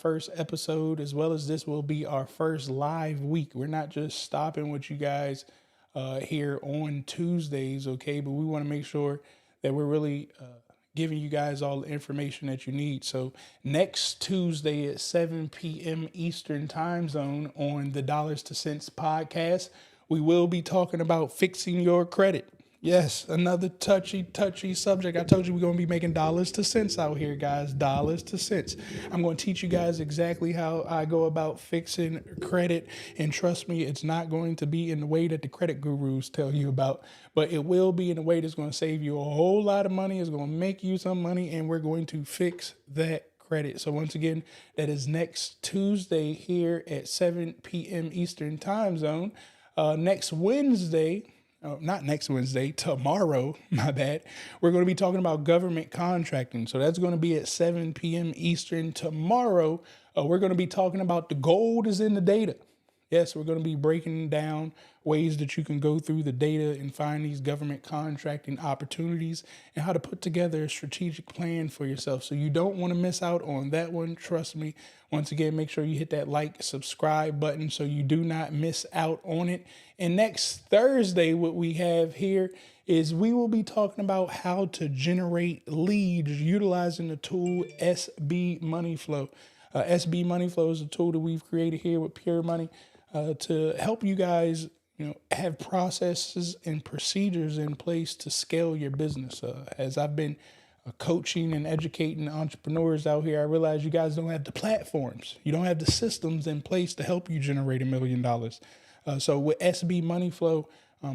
first episode, as well as this will be our first live week. We're not just stopping with you guys here on Tuesdays, okay? But we want to make sure that we're really giving you guys all the information that you need. So next Tuesday at 7 p.m. Eastern time zone on the Dollars to Cents podcast, we will be talking about fixing your credit. Yes, another touchy subject. I told you we're going to be making dollars to cents out here, guys. Dollars to cents. I'm going to teach you guys exactly how I go about fixing credit. And trust me, it's not going to be in the way that the credit gurus tell you about, but it will be in a way that's going to save you a whole lot of money. It's going to make you some money, and we're going to fix that credit. So once again, that is next Tuesday here at 7 p.m. Eastern time zone. Next Wednesday, not next Wednesday, tomorrow, my bad. We're going to be talking about government contracting. So that's going to be at 7 p.m. Eastern tomorrow. We're going to be talking about the gold is in the data. Yes, we're going to be breaking down ways that you can go through the data and find these government contracting opportunities and how to put together a strategic plan for yourself. So you don't want to miss out on that one. Trust me. Once again, make sure you hit that like, subscribe button so you do not miss out on it. And next Thursday, what we have here is we will be talking about how to generate leads utilizing the tool SB Money Flow. SB Money Flow is a tool that we've created here with Pure Money to help you guys, have processes and procedures in place to scale your business. As I've been coaching and educating entrepreneurs out here, I realize you guys don't have the platforms. You don't have the systems in place to help you generate $1 million. So with SB Money Flow,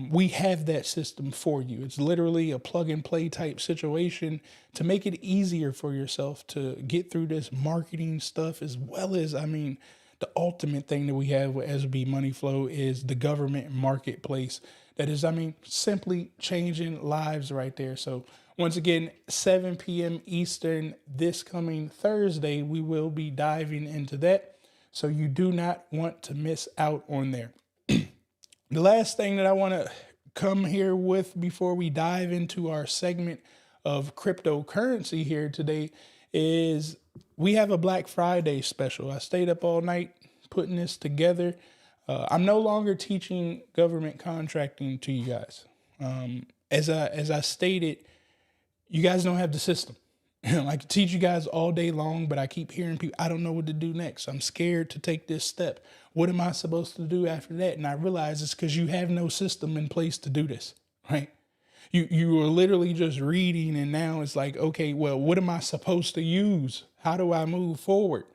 we have that system for you. It's literally a plug and play type situation to make it easier for yourself to get through this marketing stuff, as well as, the ultimate thing that we have with SB Money Flow is the government marketplace. That is, simply changing lives right there. So once again, 7 p.m. Eastern this coming Thursday, we will be diving into that. So you do not want to miss out on there. The last thing that I want to come here with before we dive into our segment of cryptocurrency here today is we have a Black Friday special. I stayed up all night putting this together. I'm no longer teaching government contracting to you guys. As I stated, you guys don't have the system. I can teach you guys all day long, but I keep hearing people, I don't know what to do next. I'm scared to take this step. What am I supposed to do after that? And I realize it's because you have no system in place to do this, right? You are literally just reading, and now it's like, okay, well, what am I supposed to use? How do I move forward?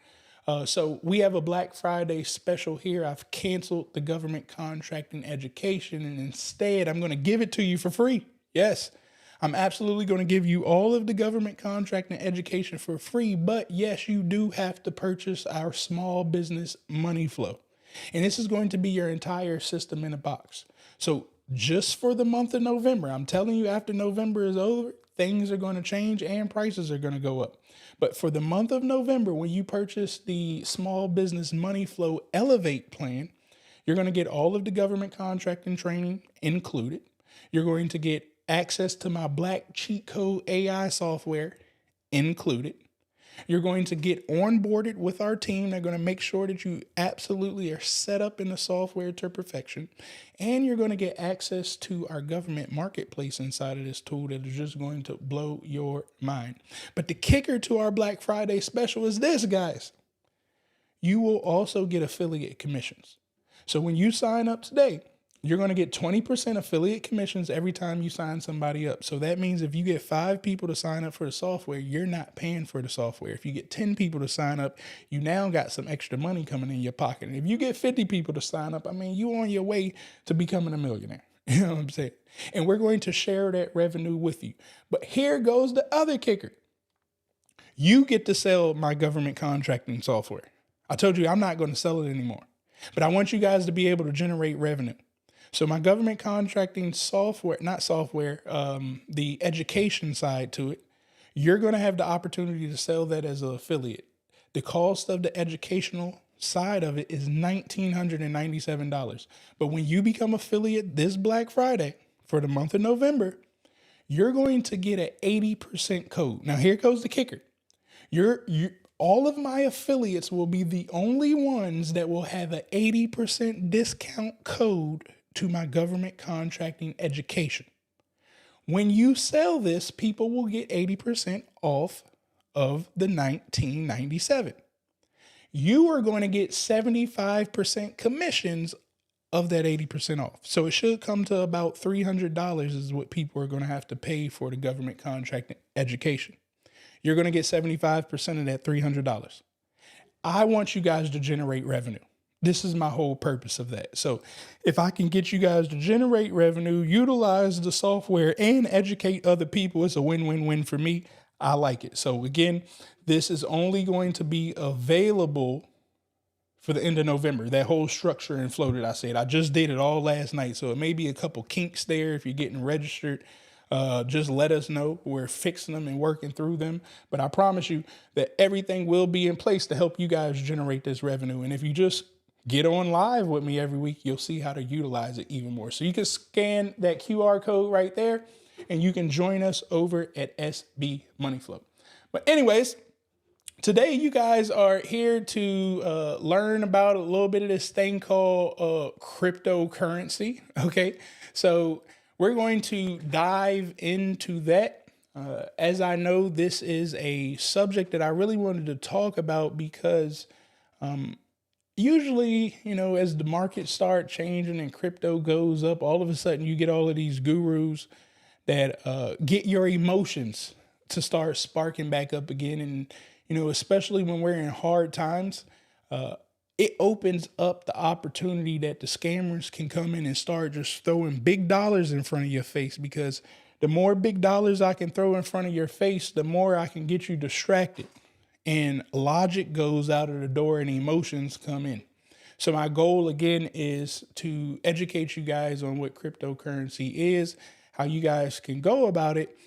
So we have a Black Friday special here. I've canceled the government contracting education, and instead I'm going to give it to you for free. Yes. I'm absolutely going to give you all of the government contracting education for free, but yes, you do have to purchase our small business money flow. And this is going to be your entire system in a box. So just for the month of November, I'm telling you, after November is over, things are going to change and prices are going to go up. But for the month of November, when you purchase the small business money flow Elevate plan, you're going to get all of the government contracting training included. You're going to get access to my Black Cheat Code AI software included. You're going to get onboarded with our team. They're going to make sure that you absolutely are set up in the software to perfection. And you're going to get access to our government marketplace inside of this tool that is just going to blow your mind. But the kicker to our Black Friday special is this, guys. You will also get affiliate commissions. So when you sign up today, you're going to get 20% affiliate commissions every time you sign somebody up. So that means if you get 5 people to sign up for the software, you're not paying for the software. If you get 10 people to sign up, you now got some extra money coming in your pocket. And if you get 50 people to sign up, you're on your way to becoming a millionaire. You know what I'm saying? And we're going to share that revenue with you. But here goes the other kicker. You get to sell my government contracting software. I told you I'm not going to sell it anymore, but I want you guys to be able to generate revenue. So my government contracting software, the education side to it, you're going to have the opportunity to sell that as an affiliate. The cost of the educational side of it is $1,997. But when you become affiliate this Black Friday for the month of November, you're going to get an 80% code. Now here goes the kicker. all of my affiliates will be the only ones that will have an 80% discount code to my government contracting education. When you sell this, people will get 80% off of the 1997. You are going to get 75% commissions of that 80% off. So it should come to about $300 is what people are going to have to pay for the government contracting education. You're going to get 75% of that $300. I want you guys to generate revenue. This is my whole purpose of that. So if I can get you guys to generate revenue, utilize the software, and educate other people, it's a win-win-win for me. I like it. So again, this is only going to be available for the end of November. That whole structure and flow that I said, I just did it all last night. So it may be a couple kinks there. If you're getting registered, just let us know. We're fixing them and working through them. But I promise you that everything will be in place to help you guys generate this revenue. And if you just get on live with me every week, you'll see how to utilize it even more. So you can scan that QR code right there and you can join us over at SB Money Flow. But anyways, today you guys are here to learn about a little bit of this thing called cryptocurrency. Okay, so we're going to dive into that. As I know, this is a subject that I really wanted to talk about because usually, as the markets start changing and crypto goes up, all of a sudden you get all of these gurus that get your emotions to start sparking back up again. And, especially when we're in hard times, it opens up the opportunity that the scammers can come in and start just throwing big dollars in front of your face, because the more big dollars I can throw in front of your face, the more I can get you distracted. And logic goes out of the door and emotions come in. So my goal, again, is to educate you guys on what cryptocurrency is, how you guys can go about it.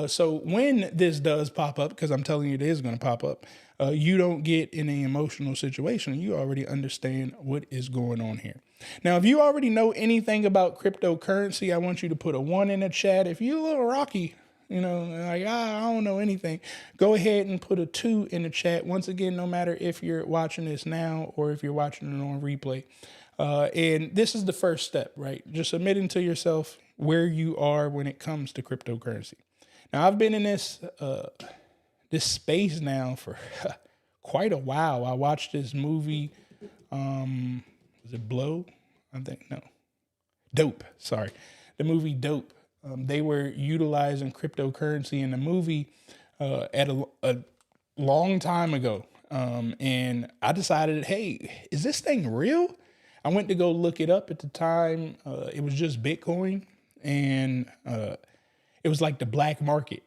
So when this does pop up, because I'm telling you it is going to pop up, you don't get in an emotional situation. You already understand what is going on here. Now, if you already know anything about cryptocurrency, I want you to put a 1 in the chat. If you're a little rocky, like, I don't know anything, go ahead and put a 2 in the chat. Once again, no matter if you're watching this now or if you're watching it on replay. And this is the first step, right? Just admitting to yourself where you are when it comes to cryptocurrency. Now, I've been in this space now for quite a while. I watched this movie. Was it Blow? I think, no. Dope. Sorry. The movie Dope. They were utilizing cryptocurrency in the movie at a long time ago. And I decided, hey, is this thing real? I went to go look it up at the time. It was just Bitcoin, and it was like the black market.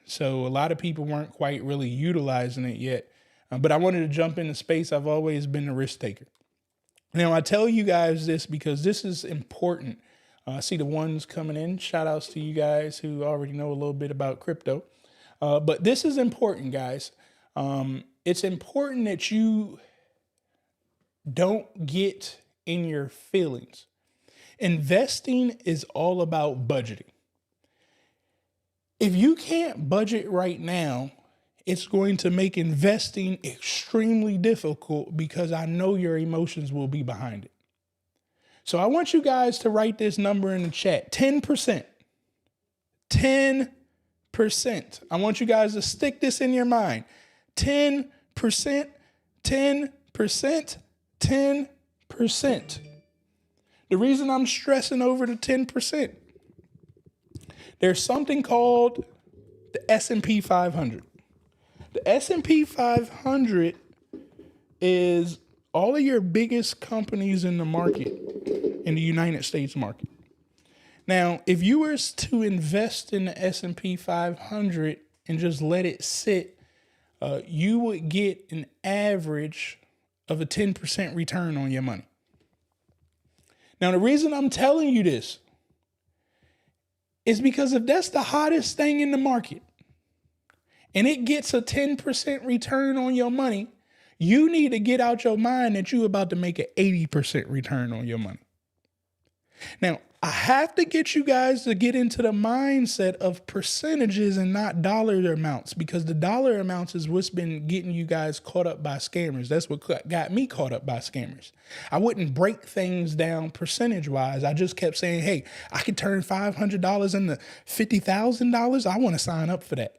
So a lot of people weren't quite really utilizing it yet. But I wanted to jump into space. I've always been a risk taker. Now, I tell you guys this because this is important. I see the ones coming in. Shout outs to you guys who already know a little bit about crypto. But this is important, guys. It's important that you don't get in your feelings. Investing is all about budgeting. If you can't budget right now, it's going to make investing extremely difficult because I know your emotions will be behind it. So I want you guys to write this number in the chat, 10%. 10%. I want you guys to stick this in your mind. 10%, 10%, 10%. The reason I'm stressing over the 10%, there's something called the S&P 500. The S&P 500 is all of your biggest companies in the market, in the United States market. Now, if you were to invest in the S&P 500 and just let it sit, you would get an average of a 10% return on your money. Now, the reason I'm telling you this is because if that's the hottest thing in the market and it gets a 10% return on your money, you need to get out your mind that you're about to make an 80% return on your money. Now, I have to get you guys to get into the mindset of percentages and not dollar amounts, because the dollar amounts is what's been getting you guys caught up by scammers. That's what got me caught up by scammers. I wouldn't break things down percentage wise. I just kept saying, hey, I could turn $500 into $50,000. I want to sign up for that.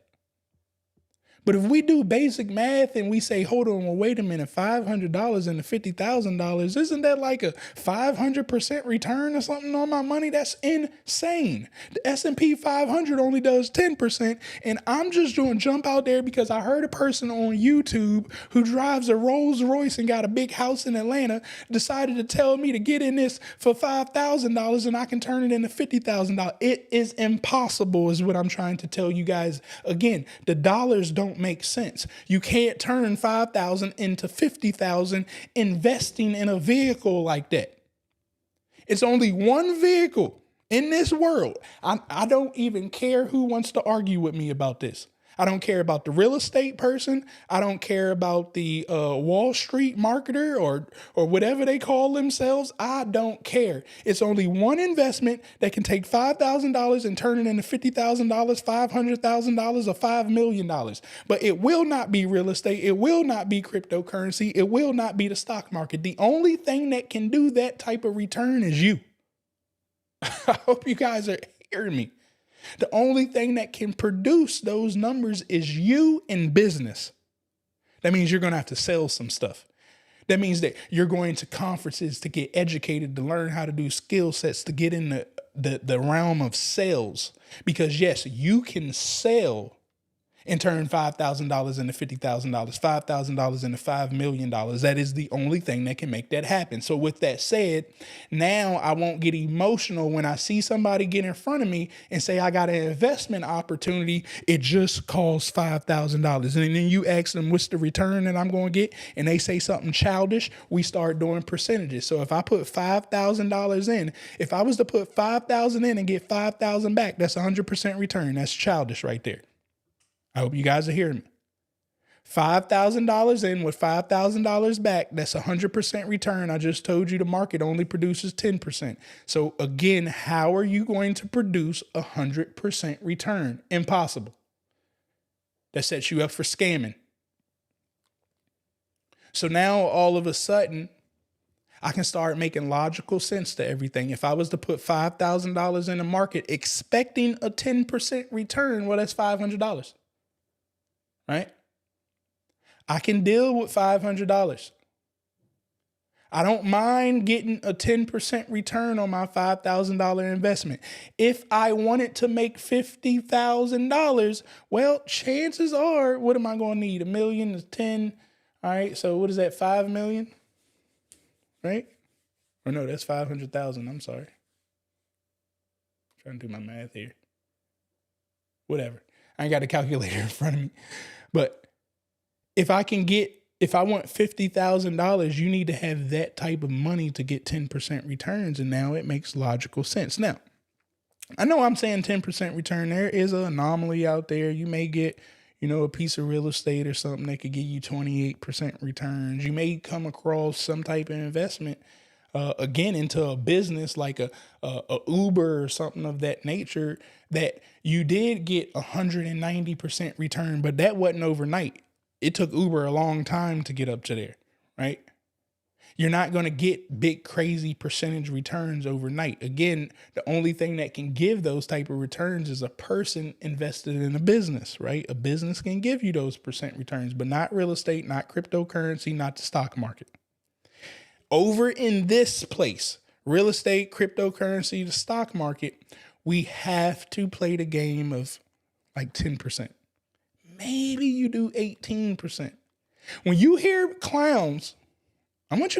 But if we do basic math and we say, hold on, well, wait a minute, $500 into $50,000, isn't that like a 500% return or something on my money? That's insane. The S&P 500 only does 10%. And I'm just doing jump out there because I heard a person on YouTube who drives a Rolls Royce and got a big house in Atlanta decided to tell me to get in this for $5,000 and I can turn it into $50,000. It is impossible is what I'm trying to tell you guys. Again, the dollars don't make sense. You can't turn 5,000 into 50,000 investing in a vehicle like that. It's only one vehicle in this world. I don't even care who wants to argue with me about this. I don't care about the real estate person. I don't care about the Wall Street marketer or whatever they call themselves. I don't care. It's only one investment that can take $5,000 and turn it into $50,000, $500,000, or $5 million. But it will not be real estate. It will not be cryptocurrency. It will not be the stock market. The only thing that can do that type of return is you. I hope you guys are hearing me. The only thing that can produce those numbers is you in business. That means you're going to have to sell some stuff. That means that you're going to conferences to get educated, to learn how to do skill sets, to get in the realm of sales. Because yes, you can sell and turn $5,000 into $50,000, $5,000 into $5 million. That is the only thing that can make that happen. So with that said, now I won't get emotional when I see somebody get in front of me and say, I got an investment opportunity. It just costs $5,000. And then you ask them, what's the return that I'm going to get? And they say something childish. We start doing percentages. So if I put $5,000 in, if I was to put $5,000 in and get $5,000 back, that's 100% return. That's childish right there. I hope you guys are hearing me. $5,000 in with $5,000 back, that's 100% return. I just told you the market only produces 10%. So again, how are you going to produce 100% return? Impossible. That sets you up for scamming. So now all of a sudden, I can start making logical sense to everything. If I was to put $5,000 in the market expecting a 10% return, well, that's $500. Right? I can deal with $500. I don't mind getting a 10% return on my $5,000 investment. If I wanted to make $50,000, well, chances are, what am I going to need? $1 million is 10. All right. So what is that? 5 million, right? Or no, that's 500,000. I'm sorry. I'm trying to do my math here. Whatever. I ain't got a calculator in front of me. But if I want $50,000, you need to have that type of money to get 10% returns. And now it makes logical sense. Now, I know I'm saying 10% return. There is an anomaly out there. You may get, a piece of real estate or something that could give you 28% returns. You may come across some type of investment again, into a business like a Uber or something of that nature, that you did get 190% return, but that wasn't overnight. It took Uber a long time to get up to there, right? You're not going to get big, crazy percentage returns overnight. Again, the only thing that can give those type of returns is a person invested in a business, right? A business can give you those percent returns, but not real estate, not cryptocurrency, not the stock market. Over in this place, real estate, cryptocurrency, the stock market, we have to play the game of like 10%. Maybe you do 18%. When you hear clowns, I need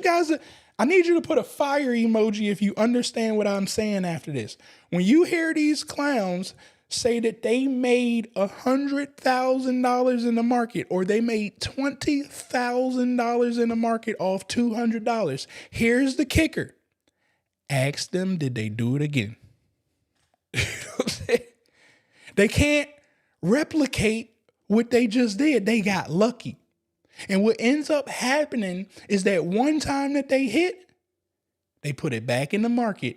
you to put a fire emoji if you understand what I'm saying after this. When you hear these clowns say that they made $100,000 in the market, or they made $20,000 in the market off $200, here's the kicker. Ask them, did they do it again? You know what I'm saying? They can't replicate what they just did. They got lucky. And what ends up happening is that one time that they hit, they put it back in the market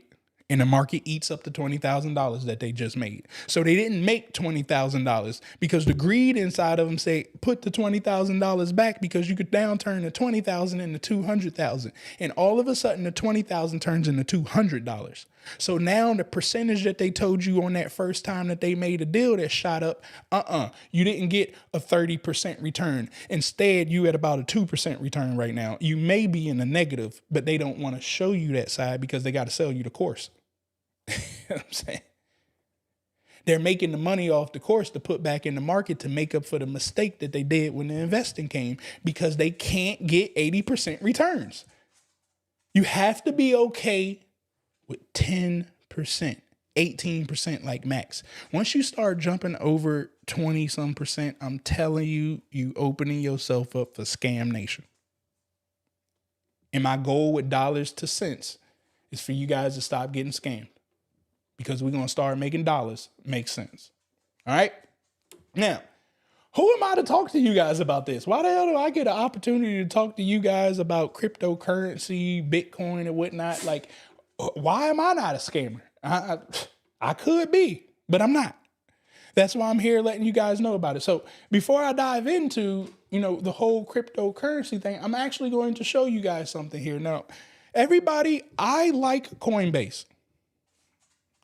and the market eats up the $20,000 that they just made. So they didn't make $20,000 because the greed inside of them say, put the $20,000 back because you could downturn the 20,000 into 200,000. And all of a sudden the 20,000 turns into $200. So now the percentage that they told you on that first time that they made a deal that shot up, you didn't get a 30% return. Instead, you at about a 2% return right now. You may be in the negative, but they don't want to show you that side because they got to sell you the course. You know what I'm saying? They're making the money off the course to put back in the market to make up for the mistake that they did when the investing came because they can't get 80% returns. You have to be okay with 10%, 18% like max. Once you start jumping over 20 some percent, I'm telling you, you opening yourself up for scam nation. And my goal with dollars to cents is for you guys to stop getting scammed because we're going to start making dollars make sense. All right. Now, who am I to talk to you guys about this? Why the hell do I get an opportunity to talk to you guys about cryptocurrency, Bitcoin and whatnot? Like, why am I not a scammer? I could be, but I'm not. That's why I'm here letting you guys know about it. So before I dive into, the whole cryptocurrency thing, I'm actually going to show you guys something here. Now, everybody, I like Coinbase.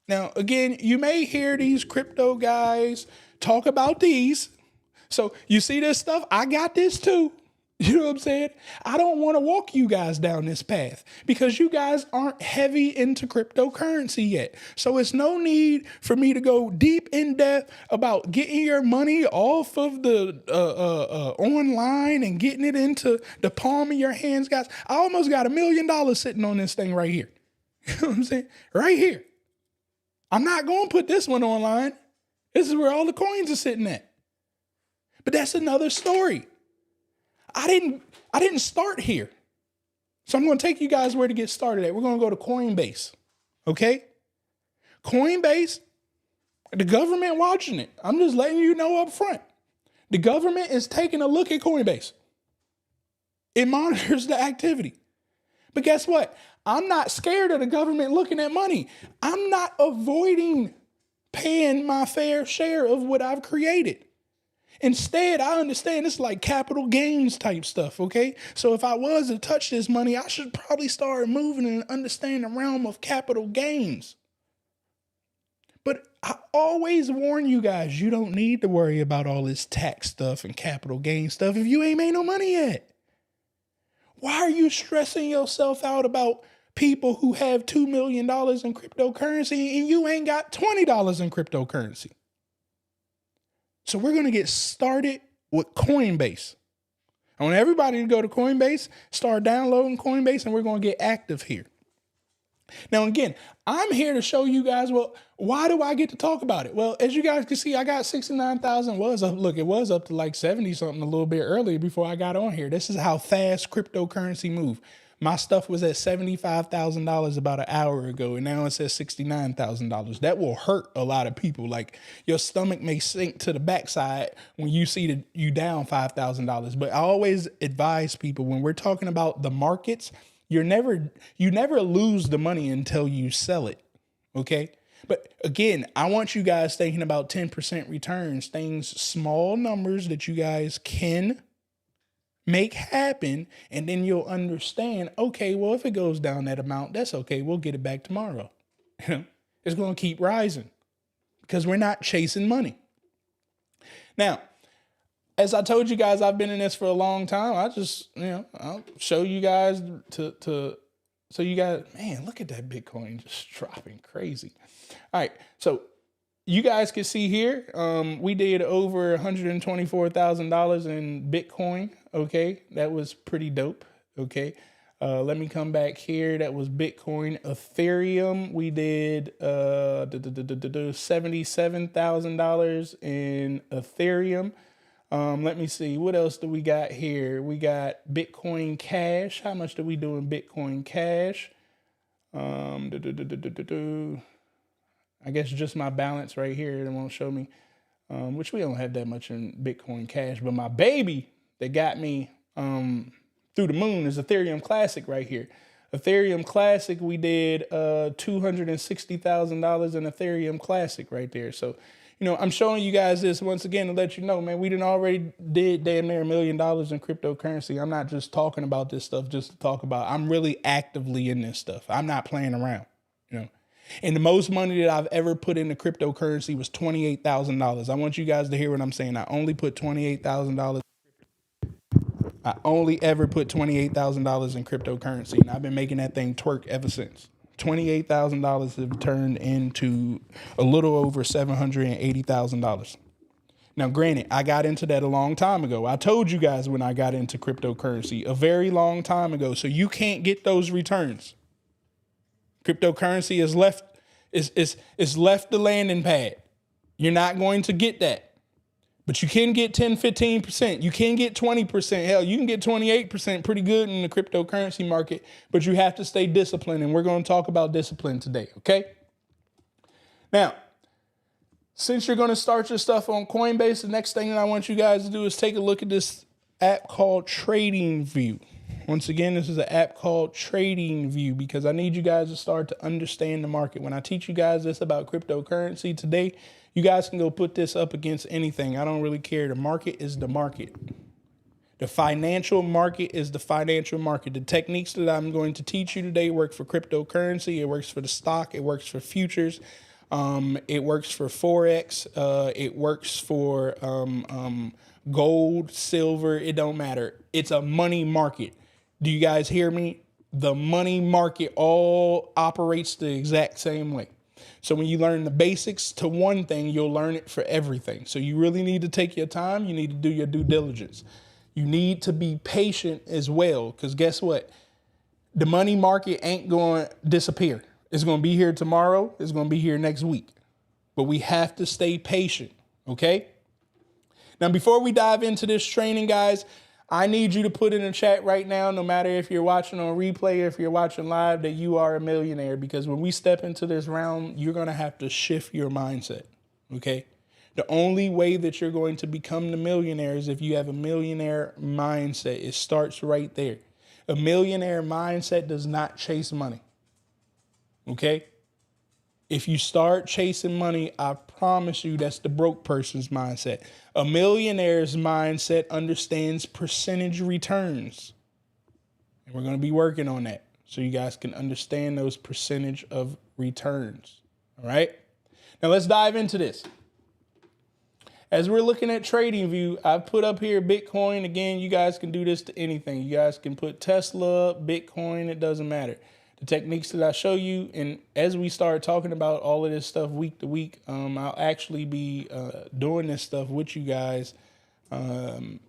Now, again, you may hear these crypto guys talk about these. So you see this stuff? I got this too. You know what I'm saying? I don't want to walk you guys down this path because you guys aren't heavy into cryptocurrency yet. So it's no need for me to go deep in depth about getting your money off of the online and getting it into the palm of your hands, guys. I almost got $1 million sitting on this thing right here. You know what I'm saying? Right here. I'm not going to put this one online. This is where all the coins are sitting at. But that's another story. I didn't start here. So I'm going to take you guys where to get started at. We're going to go to Coinbase. Okay? Coinbase, the government watching it. I'm just letting you know up front. The government is taking a look at Coinbase. It monitors the activity. But guess what? I'm not scared of the government looking at money. I'm not avoiding paying my fair share of what I've created. Instead, I understand it's like capital gains type stuff, okay? So if I was to touch this money, I should probably start moving and understand the realm of capital gains. But I always warn you guys, you don't need to worry about all this tax stuff and capital gain stuff if you ain't made no money yet. Why are you stressing yourself out about people who have $2 million in cryptocurrency and you ain't got $20 in cryptocurrency? So we're going to get started with Coinbase. I want everybody to go to Coinbase, start downloading Coinbase, and we're going to get active here. Now, again, I'm here to show you guys, well, why do I get to talk about it? Well, as you guys can see, I got 69,000 it was up to like 70 something a little bit earlier before I got on here. This is how fast cryptocurrency move. My stuff was at $75,000 about an hour ago, and now it's at $69,000. That will hurt a lot of people. Like your stomach may sink to the backside when you see that you down $5,000. But I always advise people when we're talking about the markets, you never lose the money until you sell it. Okay. But again, I want you guys thinking about 10% returns, things, small numbers that you guys can make happen. And then you'll understand, okay, well, if it goes down that amount, that's okay. We'll get it back tomorrow. It's going to keep rising because we're not chasing money. Now, as I told you guys, I've been in this for a long time. I just, I'll show you guys so you guys, man, look at that Bitcoin just dropping crazy. All right. So you guys can see here, we did over $124,000 in Bitcoin. Okay. That was pretty dope. Okay. Let me come back here. That was Bitcoin. Ethereum, we did $77,000 in Ethereum. Let me see. What else do we got here? We got Bitcoin Cash. How much do we do in Bitcoin Cash? I guess just my balance right here. It won't show me, which we don't have that much in Bitcoin Cash. But my baby that got me through the moon is Ethereum Classic right here. Ethereum Classic, we did $260,000 in Ethereum Classic right there. So, I'm showing you guys this once again to let you know, man, we done already did damn near $1 million in cryptocurrency. I'm not just talking about this stuff just to talk about. I'm really actively in this stuff. I'm not playing around, And the most money that I've ever put into cryptocurrency was $28,000. I want you guys to hear what I'm saying. I only ever put $28,000 in cryptocurrency, and I've been making that thing twerk ever since. $28,000 have turned into a little over $780,000. Now, granted, I got into that a long time ago. I told you guys when I got into cryptocurrency a very long time ago. So you can't get those returns. Cryptocurrency is left the landing pad. You're not going to get that. But you can get 10, 15%. You can get 20%. Hell, you can get 28% pretty good in the cryptocurrency market, but you have to stay disciplined. And we're going to talk about discipline today, okay? Now, since you're going to start your stuff on Coinbase, the next thing that I want you guys to do is take a look at this app called TradingView. Once again, this is an app called TradingView because I need you guys to start to understand the market. When I teach you guys this about cryptocurrency today, you guys can go put this up against anything. I don't really care. The market is the market. The financial market is the financial market. The techniques that I'm going to teach you today work for cryptocurrency. It works for the stock. It works for futures. It works for Forex. It works for gold, silver. It don't matter. It's a money market. Do you guys hear me? The money market all operates the exact same way. So when you learn the basics to one thing, you'll learn it for everything. So you really need to take your time. You need to do your due diligence. You need to be patient as well, because guess what? The money market ain't going to disappear. It's going to be here tomorrow. It's going to be here next week. But we have to stay patient, okay? Now, before we dive into this training, guys, I need you to put in the chat right now, no matter if you're watching on replay or if you're watching live, that you are a millionaire. Because when we step into this realm, you're going to have to shift your mindset, okay? The only way that you're going to become the millionaire is if you have a millionaire mindset. It starts right there. A millionaire mindset does not chase money, okay? If you start chasing money, I promise you that's the broke person's mindset. A millionaire's mindset understands percentage returns. And we're going to be working on that so you guys can understand those percentage of returns. All right. Now let's dive into this. As we're looking at TradingView, I've put up here Bitcoin. Again, you guys can do this to anything. You guys can put Tesla, Bitcoin, it doesn't matter. The techniques that I show you, and as we start talking about all of this stuff week to week, I'll actually be doing this stuff with you guys, and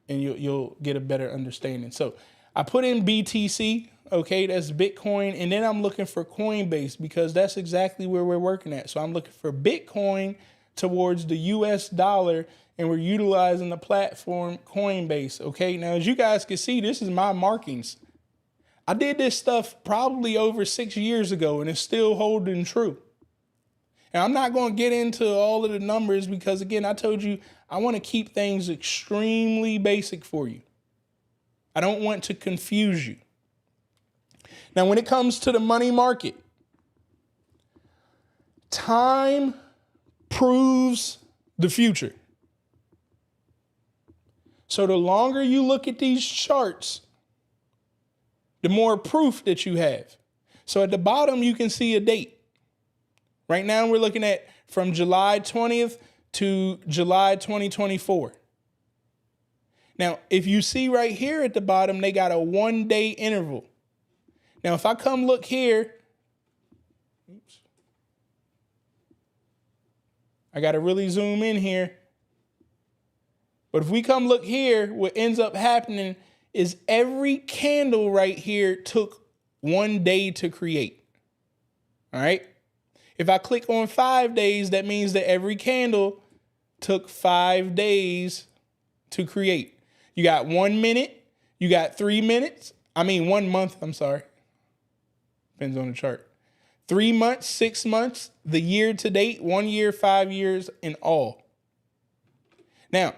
you'll get a better understanding. So I put in BTC, okay, that's Bitcoin, and then I'm looking for Coinbase because that's exactly where we're working at. So I'm looking for Bitcoin towards the US dollar, and we're utilizing the platform Coinbase, okay? Now, as you guys can see, this is my markings. I did this stuff probably over 6 years ago, and it's still holding true. And I'm not going to get into all of the numbers because, again, I told you I want to keep things extremely basic for you. I don't want to confuse you. Now, when it comes to the money market, time proves the future. So the longer you look at these charts, the more proof that you have. So at the bottom, you can see a date. Right now, we're looking at from July 20th to July 2024. Now, if you see right here at the bottom, they got a 1-day interval. Now, if I come look here, I got to really zoom in here. But if we come look here, what ends up happening is every candle right here took 1 day to create. All right. If I click on 5 days, that means that every candle took 5 days to create. You got 1 minute, you got 3 minutes. 1 month, I'm sorry. Depends on the chart. 3 months, 6 months, the year to date, 1 year, 5 years, and all. Now,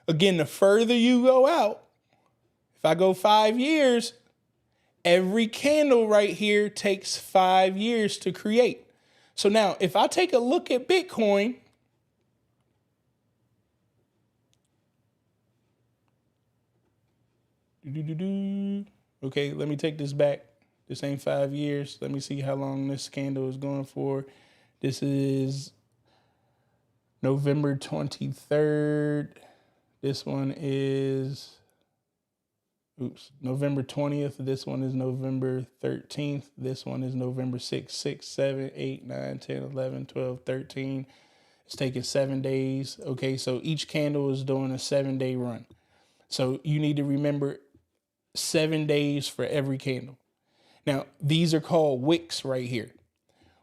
again, the further you go out, if I go 5 years, Every candle right here takes 5 years to create. So now if I take a look at Bitcoin, okay, let me take this back. This ain't 5 years. Let me see how long this candle is going for. This is November 23rd. This one is, November 20th. This one is November 13th. This one is November 6th, 6, 7, 8, 9, 10, 11, 12, 13. It's taking 7 days. Okay, so each candle is doing a 7-day run. So you need to remember 7 days for every candle. Now, these are called wicks right here.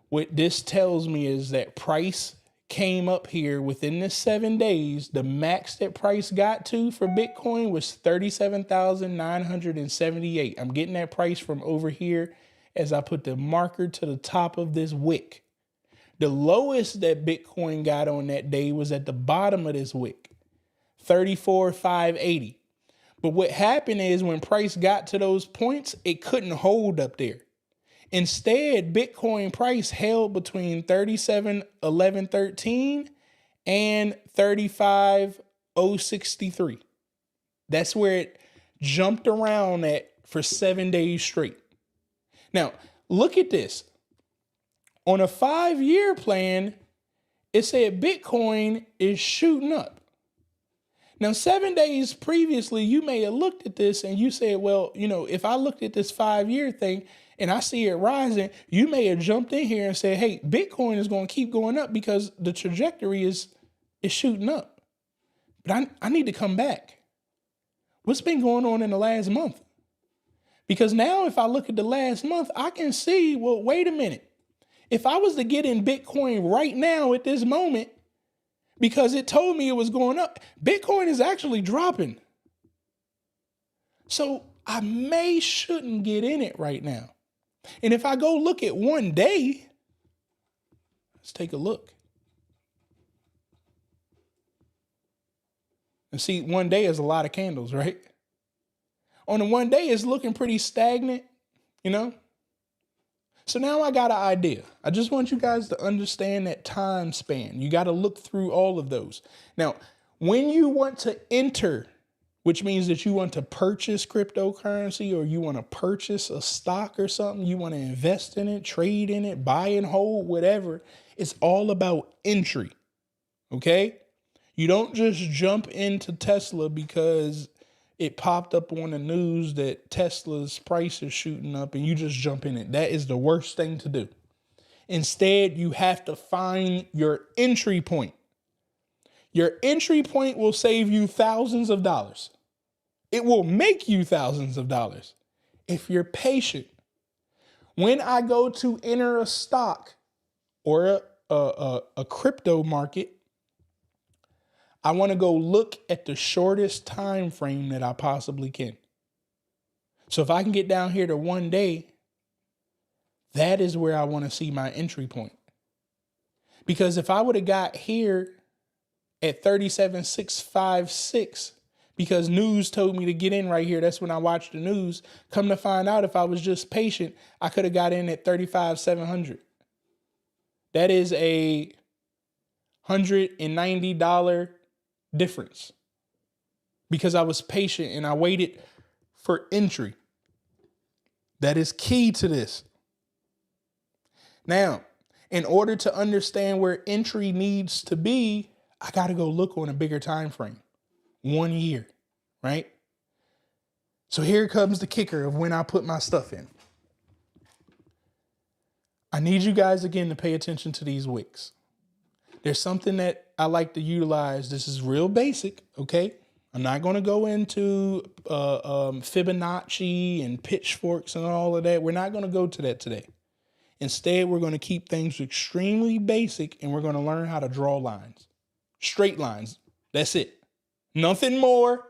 What this tells me is that price came up here within the 7 days. The max that price got to for Bitcoin was 37,978. I'm getting that price from over here as I put the marker to the top of this wick. The lowest that Bitcoin got on that day was at the bottom of this wick, 34,580. But what happened is when price got to those points, it couldn't hold up there. Instead, Bitcoin price held between 37,1113 and 35,063. That's where it jumped around at for 7 days straight. Now, look at this. On a 5-year plan, it said Bitcoin is shooting up. Now, 7 days previously, you may have looked at this and you said, well, if I looked at this 5-year thing and I see it rising, you may have jumped in here and said, hey, Bitcoin is going to keep going up because the trajectory is shooting up. But I need to come back. What's been going on in the last month? Because now if I look at the last month, I can see, well, wait a minute. If I was to get in Bitcoin right now at this moment, because it told me it was going up, Bitcoin is actually dropping. So I shouldn't get in it right now. And if I go look at 1 day, let's take a look. And see, 1 day is a lot of candles, right? On the 1 day, it's looking pretty stagnant, So now I got an idea. I just want you guys to understand that time span. You got to look through all of those. Now, when you want to enter, which means that you want to purchase cryptocurrency or you want to purchase a stock or something, you want to invest in it, trade in it, buy and hold, whatever, it's all about entry. Okay? You don't just jump into Tesla because it popped up on the news that Tesla's price is shooting up and you just jump in it. That is the worst thing to do. Instead, you have to find your entry point. Your entry point will save you thousands of dollars. It will make you thousands of dollars if you're patient. When I go to enter a stock or a crypto market, I want to go look at the shortest time frame that I possibly can. So if I can get down here to 1 day, that is where I want to see my entry point. Because if I would have got here at 37,656, because news told me to get in right here, that's when I watched the news. Come to find out, if I was just patient, I could have got in at 35,700. That is a $190 difference because I was patient and I waited for entry. That is key to this. Now, in order to understand where entry needs to be, I got to go look on a bigger time frame, 1 year, right? So here comes the kicker of when I put my stuff in. I need you guys again to pay attention to these wicks. There's something that I like to utilize. This is real basic, okay? I'm not going to go into Fibonacci and pitchforks and all of that. We're not going to go to that today. Instead, we're going to keep things extremely basic and we're going to learn how to draw lines. Straight lines. That's it. Nothing more.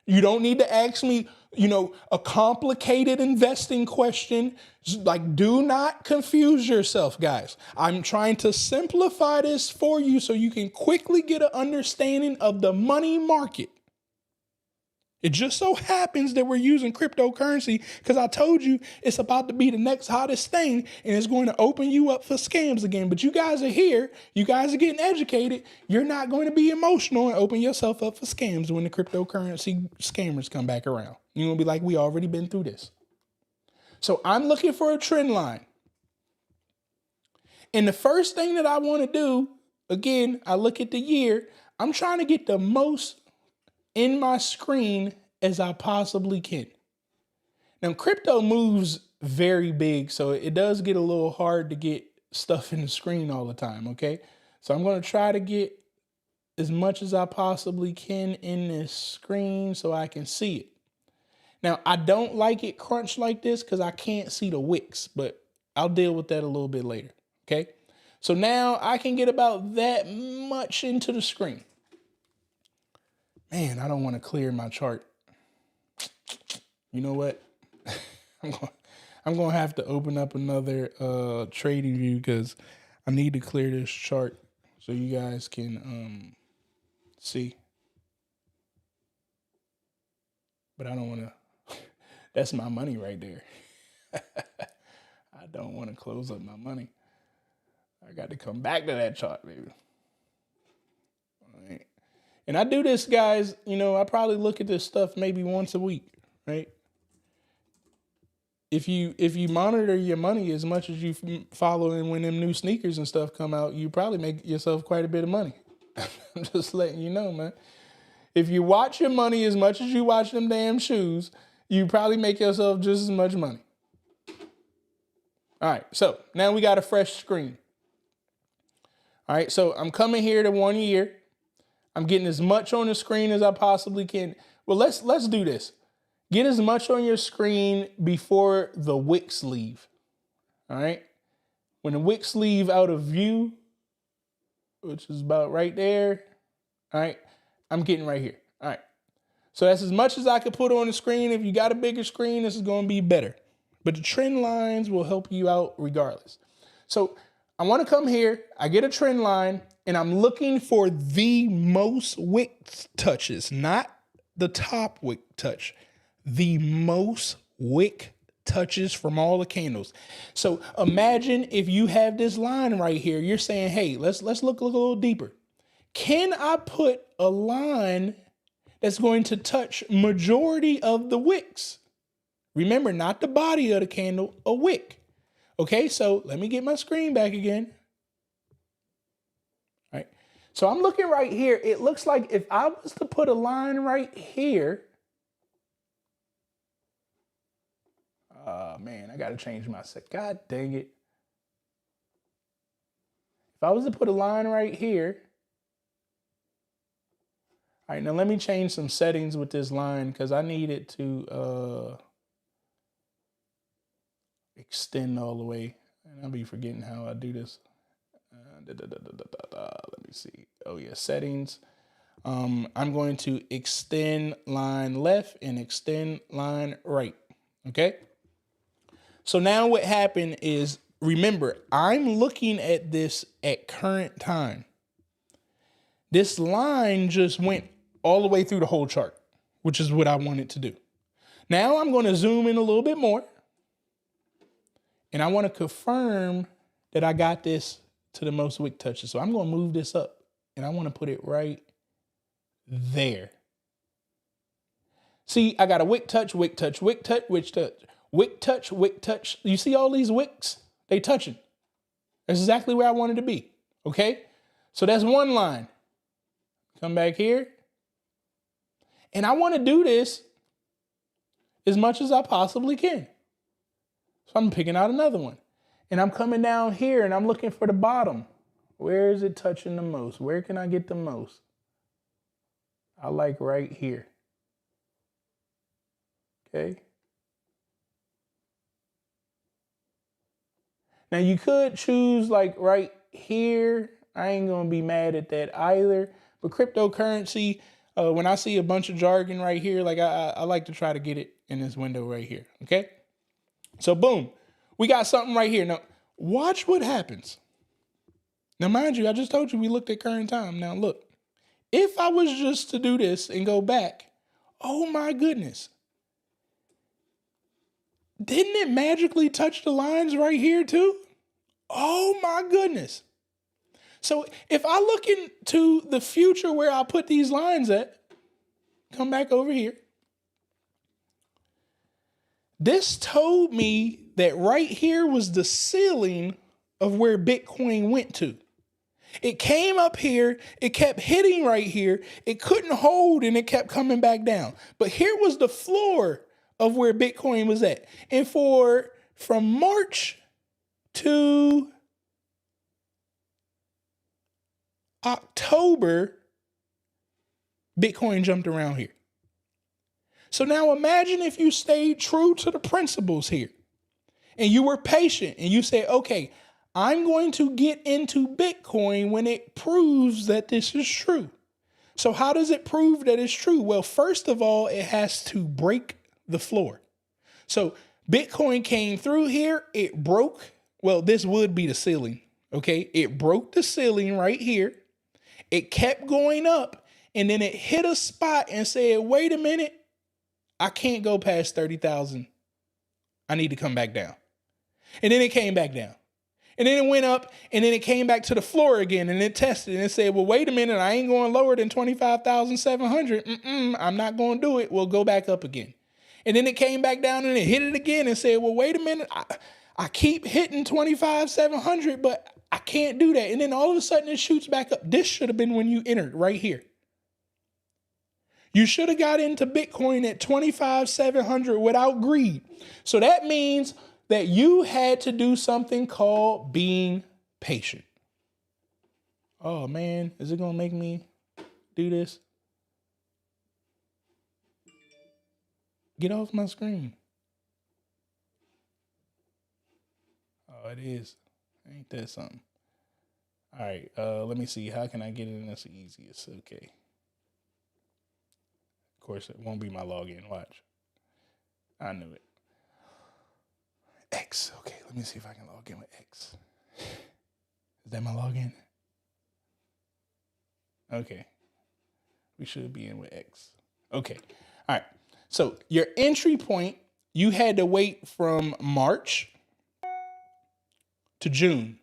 You don't need to ask me, a complicated investing question. Like, do not confuse yourself, guys. I'm trying to simplify this for you so you can quickly get an understanding of the money market. It just so happens that we're using cryptocurrency because I told you it's about to be the next hottest thing and it's going to open you up for scams again. But you guys are here. You guys are getting educated. You're not going to be emotional and open yourself up for scams when the cryptocurrency scammers come back around. You're going to be like, we already been through this. So I'm looking for a trend line. And the first thing that I want to do, again, I look at the year. I'm trying to get the most in my screen as I possibly can. Now, crypto moves very big, so it does get a little hard to get stuff in the screen all the time, okay? So I'm going to try to get as much as I possibly can in this screen so I can see it. Now, I don't like it crunched like this because I can't see the wicks, but I'll deal with that a little bit later, okay? So now I can get about that much into the screen. Man, I don't want to clear my chart. You know what? I'm going to have to open up another trading view because I need to clear this chart so you guys can see. But I don't want to. That's my money right there. I don't want to close up my money. I got to come back to that chart, baby. All right. And I do this, guys, I probably look at this stuff maybe once a week, right? If you monitor your money as much as you follow and when them new sneakers and stuff come out, you probably make yourself quite a bit of money. I'm just letting you know, man. If you watch your money as much as you watch them damn shoes, you probably make yourself just as much money. All right, so now we got a fresh screen. All right, so I'm coming here to 1 year. I'm getting as much on the screen as I possibly can. Well, let's do this. Get as much on your screen before the wicks leave. All right. When the wicks leave out of view, which is about right there. All right. I'm getting right here. All right. So that's as much as I could put on the screen. If you got a bigger screen, this is going to be better. But the trend lines will help you out regardless. So I want to come here. I get a trend line. And I'm looking for the most wick touches, not the top wick touch, the most wick touches from all the candles. So imagine if you have this line right here, you're saying, hey, let's look a little deeper. Can I put a line that's going to touch majority of the wicks? Remember, not the body of the candle, a wick. Okay, so let me get my screen back again. So I'm looking right here. It looks like if I was to put a line right here. Oh, man, I got to change my set. God dang it. If I was to put a line right here. All right, now let me change some settings with this line because I need it to extend all the way. And I'll be forgetting how I do this. Let me see. Oh yeah, settings. I'm going to extend line left and extend line right. Okay. So now what happened is, remember, I'm looking at this at current time. This line just went all the way through the whole chart, which is what I wanted to do. Now I'm going to zoom in a little bit more. And I want to confirm that I got this to the most wick touches. So I'm going to move this up and I want to put it right there. See, I got a wick touch, wick touch, wick touch, wick touch, wick touch, wick touch. You see all these wicks? They touching. That's exactly where I wanted to be. Okay. So that's one line. Come back here. And I want to do this as much as I possibly can. So I'm picking out another one. And I'm coming down here and I'm looking for the bottom. Where is it touching the most? Where can I get the most? I like right here. Okay. Now you could choose like right here. I ain't going to be mad at that either. But cryptocurrency, when I see a bunch of jargon right here, like I like to try to get it in this window right here. Okay. So boom. We got something right here. Now, watch what happens. Now, mind you, I just told you we looked at current time. Now, look, if I was just to do this and go back, Oh my goodness. Didn't it magically touch the lines right here too? Oh my goodness. So if I look into the future where I put these lines at, come back over here. This told me that right here was the ceiling of where Bitcoin went to. It came up here, it kept hitting right here, it couldn't hold and it kept coming back down. But here was the floor of where Bitcoin was at. And from March to October, Bitcoin jumped around here. So now imagine if you stayed true to the principles here and you were patient and you say, okay, I'm going to get into Bitcoin when it proves that this is true. So how does it prove that it's true? Well, first of all, it has to break the floor. So Bitcoin came through here, it broke. Well, this would be the ceiling. Okay. It broke the ceiling right here. It kept going up and then it hit a spot and said, wait a minute, I can't go past 30,000. I need to come back down. And then it came back down. And then it went up and then it came back to the floor again and it tested and it said, well, wait a minute, I ain't going lower than 25,700. I'm not going to do it. We'll go back up again. And then it came back down and it hit it again and said, well, wait a minute, I keep hitting 25,700, but I can't do that. And then all of a sudden it shoots back up. This should have been when you entered right here. You should have got into Bitcoin at 25,700 without greed. So that means that you had to do something called being patient. Oh man, is it going to make me do this? Get off my screen. Oh, it is. Ain't that something? All right, let me see. How can I get in this easiest? Okay. Of course, it won't be my login. Watch. I knew it. X. Okay, let me see if I can log in with X. Is that my login? Okay. We should be in with X. Okay. All right. So your entry point, you had to wait from March to June.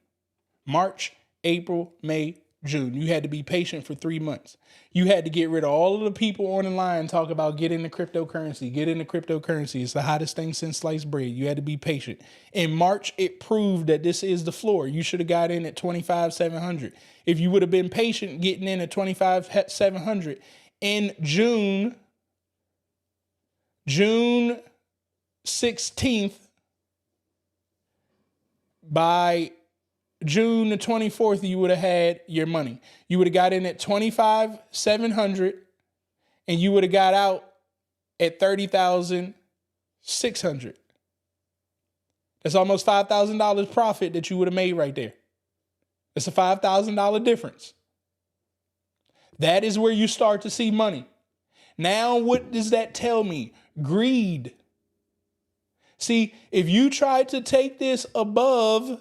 March, April, May, June. You had to be patient for 3 months. You had to get rid of all of the people on the line talk about get into cryptocurrency, get into cryptocurrency. It's the hottest thing since sliced bread. You had to be patient. In March, it proved that this is the floor. You should have got in at 25,700. If you would have been patient getting in at 25,700 in June 16th, by June the 24th, you would have had your money. You would have got in at 25,700 and you would have got out at 30,600. That's almost $5,000 profit that you would have made right there. It's a $5,000 difference. That is where you start to see money. Now, what does that tell me? Greed. See, if you try to take this above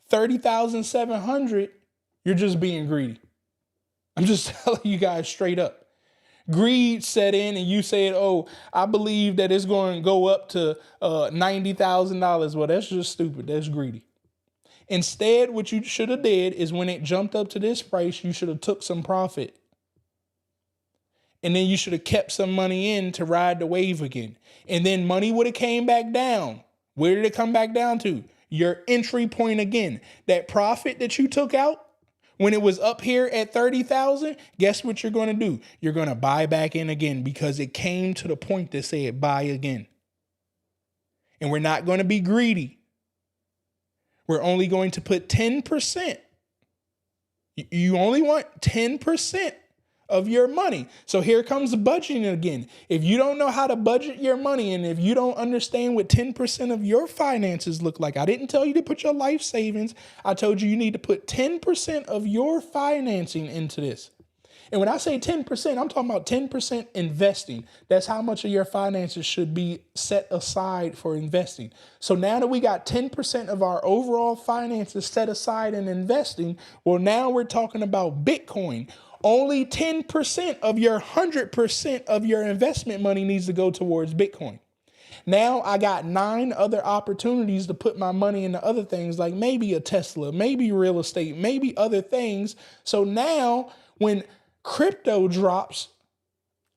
30,700, you're just being greedy. I'm just telling you guys straight up. Greed set in and you said, oh, I believe that it's going to go up to $90,000. Well, that's just stupid. That's greedy. Instead, what you should have did is when it jumped up to this price, you should have took some profit. And then you should have kept some money in to ride the wave again. And then money would have came back down. Where did it come back down to? Your entry point again. That profit that you took out when it was up here at 30,000, guess what you're going to do? You're going to buy back in again because it came to the point that said buy again. And we're not going to be greedy. We're only going to put 10%. You only want 10% of your money. So here comes the budgeting again. If you don't know how to budget your money and if you don't understand what 10% of your finances look like, I didn't tell you to put your life savings. I told you need to put 10% of your financing into this. And when I say 10%, I'm talking about 10% investing. That's how much of your finances should be set aside for investing. So now that we got 10% of our overall finances set aside in investing, well, now we're talking about Bitcoin. Only 10% of your 100% of your investment money needs to go towards Bitcoin. Now I got 9 other opportunities to put my money into other things, like maybe a Tesla, maybe real estate, maybe other things. So now when crypto drops,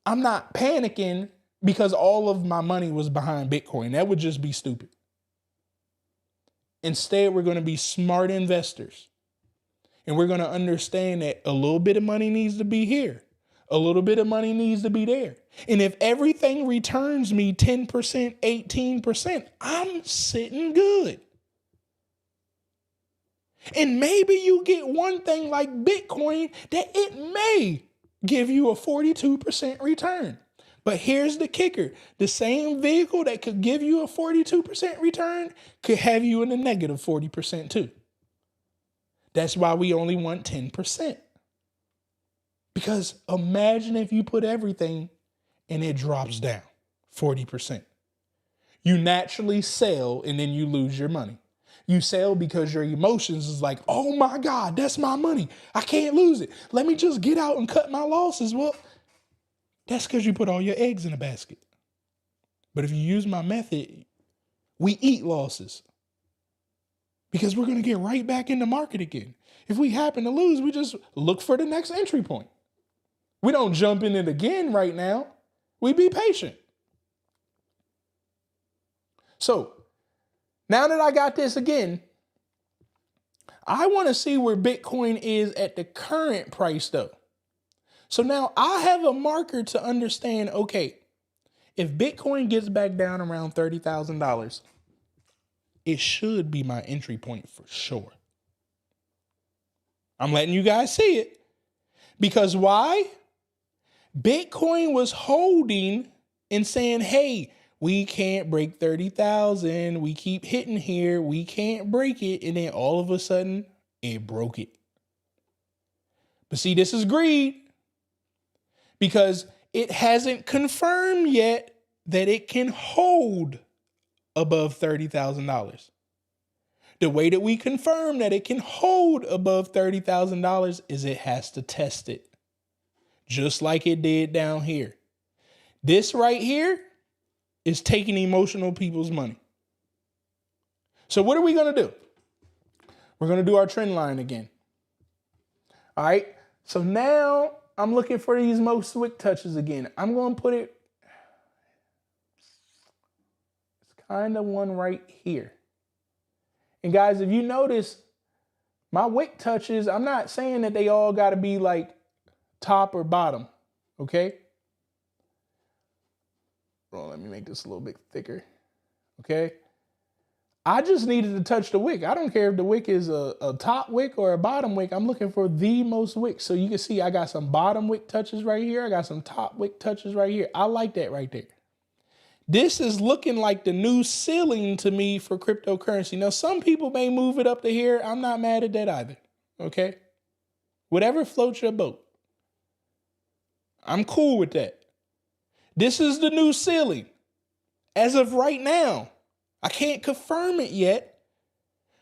I'm not panicking because all of my money was behind Bitcoin. That would just be stupid. Instead, we're going to be smart investors. And we're going to understand that a little bit of money needs to be here. A little bit of money needs to be there. And if everything returns me 10%, 18%, I'm sitting good. And maybe you get one thing like Bitcoin that it may give you a 42% return. But here's the kicker. The same vehicle that could give you a 42% return could have you in a negative 40% too. That's why we only want 10%. Because imagine if you put everything and it drops down 40%. You naturally sell and then you lose your money. You sell because your emotions is like, oh my God, that's my money. I can't lose it. Let me just get out and cut my losses. Well, that's because you put all your eggs in a basket. But if you use my method, we eat losses. Because we're going to get right back in the market again. If we happen to lose, we just look for the next entry point. We don't jump in it again right now. We be patient. So now that I got this again, I want to see where Bitcoin is at the current price though. So now I have a marker to understand, okay, if Bitcoin gets back down around $30,000, it should be my entry point for sure. I'm letting you guys see it. Because why? Bitcoin was holding and saying, hey, we can't break 30,000. We keep hitting here. We can't break it. And then all of a sudden, it broke it. But see, this is greed because it hasn't confirmed yet that it can hold above $30,000. The way that we confirm that it can hold above $30,000 is it has to test it. Just like it did down here. This right here is taking emotional people's money. So what are we going to do? We're going to do our trend line again. All right. So now I'm looking for these most wick touches again. I'm going to put it. It's kind of one right here. And guys, if you notice, my wick touches, I'm not saying that they all got to be like top or bottom, okay? Well, let me make this a little bit thicker, okay? I just needed to touch the wick. I don't care if the wick is a top wick or a bottom wick. I'm looking for the most wick. So you can see I got some bottom wick touches right here. I got some top wick touches right here. I like that right there. This is looking like the new ceiling to me for cryptocurrency. Now, some people may move it up to here. I'm not mad at that either, okay? Whatever floats your boat. I'm cool with that. This is the new ceiling. As of right now, I can't confirm it yet,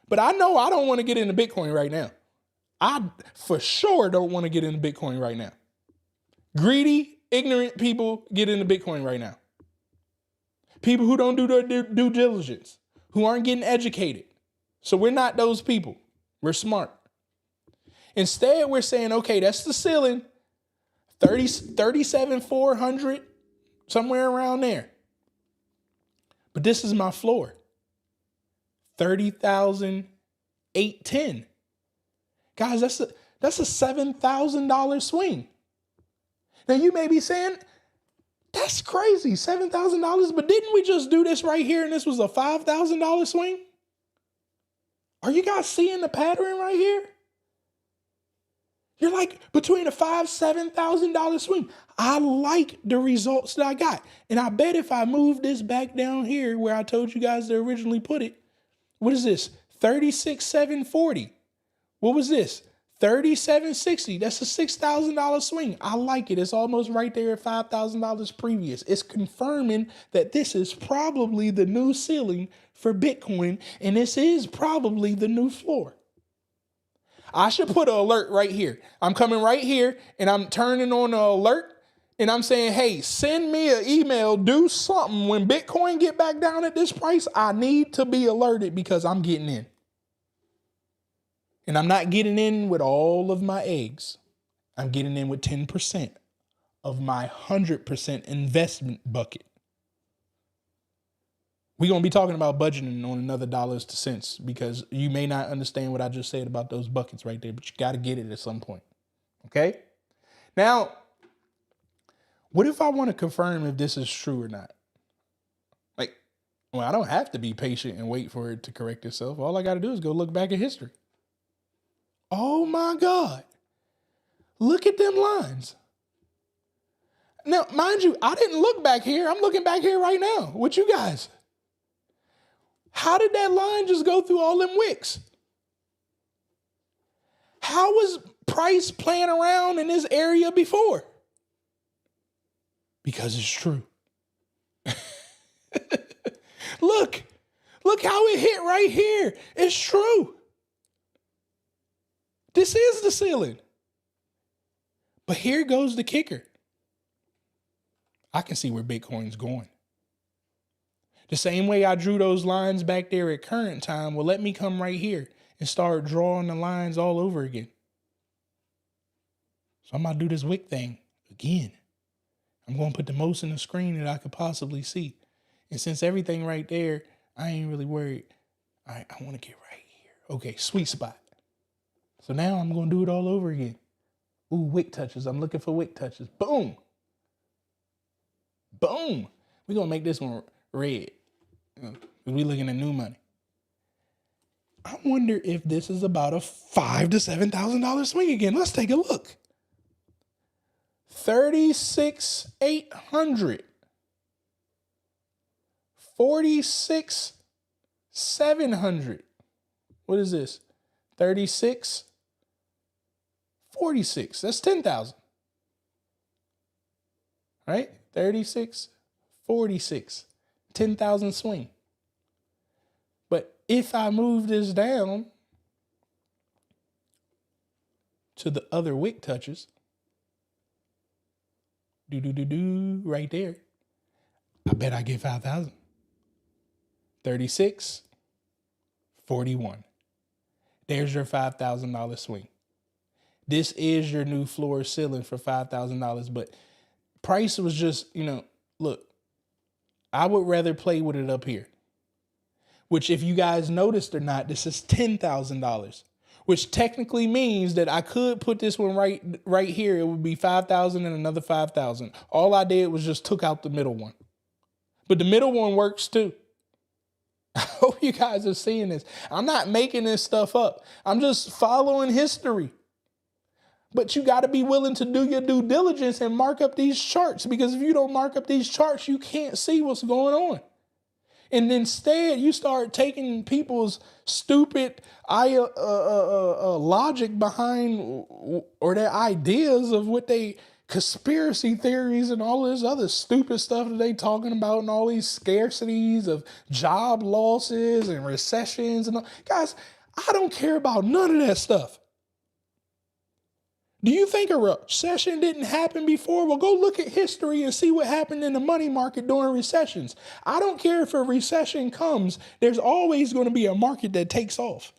but I know I don't want to get into Bitcoin right now. I for sure don't want to get into Bitcoin right now. Greedy, ignorant people get into Bitcoin right now. People who don't do their due diligence, who aren't getting educated. So we're not those people. We're smart. Instead, we're saying, okay, that's the ceiling. 37,400, somewhere around there. But this is my floor. 30,810. Guys, that's a $7,000 swing. Now you may be saying, that's crazy, $7,000, but didn't we just do this right here and this was a $5,000 swing? Are you guys seeing the pattern right here? You're like between a $5,000, $7,000 swing. I like the results that I got. And I bet if I move this back down here where I told you guys to originally put it, what is this? 36,740. What was this? 3760. That's a $6,000 swing. I like it. It's almost right there at $5,000 previous. It's confirming that this is probably the new ceiling for Bitcoin, and this is probably the new floor. I should put an alert right here. I'm coming right here and I'm turning on the alert and I'm saying, hey, send me an email, do something. When Bitcoin get back down at this price, I need to be alerted because I'm getting in. And I'm not getting in with all of my eggs. I'm getting in with 10% of my 100% investment bucket. We're going to be talking about budgeting on another dollars to cents because you may not understand what I just said about those buckets right there, but you got to get it at some point. Okay? Now, what if I want to confirm if this is true or not? I don't have to be patient and wait for it to correct itself. All I got to do is go look back at history. Oh my God. Look at them lines. Now, mind you, I didn't look back here. I'm looking back here right now with you guys. How did that line just go through all them wicks? How was price playing around in this area before? Because it's true. Look how it hit right here. It's true. This is the ceiling. But here goes the kicker. I can see where Bitcoin's going. The same way I drew those lines back there at current time will let me come right here and start drawing the lines all over again. So I'm going to do this wick thing again. I'm going to put the most in the screen that I could possibly see. And since everything right there, I ain't really worried. I want to get right here. Okay, sweet spot. So now I'm going to do it all over again. Ooh, wick touches. I'm looking for wick touches. Boom. Boom. We're going to make this one red. We looking at new money. I wonder if this is about a $5,000 to $7,000 swing again. Let's take a look. 36,800. 46,700. What is this? 36, 46. That's 10,000. Right? 36, 46. 10,000 swing. But if I move this down to the other wick touches, right there, I bet I get 5,000. 36, 41. There's your $5,000 swing. This is your new floor ceiling for $5,000. But price was just, look, I would rather play with it up here, which if you guys noticed or not, this is $10,000, which technically means that I could put this one right here. It would be 5,000 and another 5,000. All I did was just took out the middle one, but the middle one works too. I hope you guys are seeing this. I'm not making this stuff up. I'm just following history. But you got to be willing to do your due diligence and mark up these charts, because if you don't mark up these charts, you can't see what's going on. And instead, you start taking people's stupid logic behind or their ideas of what they conspiracy theories and all this other stupid stuff that they talking about and all these scarcities of job losses and recessions and all. Guys, I don't care about none of that stuff. Do you think a recession didn't happen before? Well, go look at history and see what happened in the money market during recessions. I don't care if a recession comes, there's always going to be a market that takes off.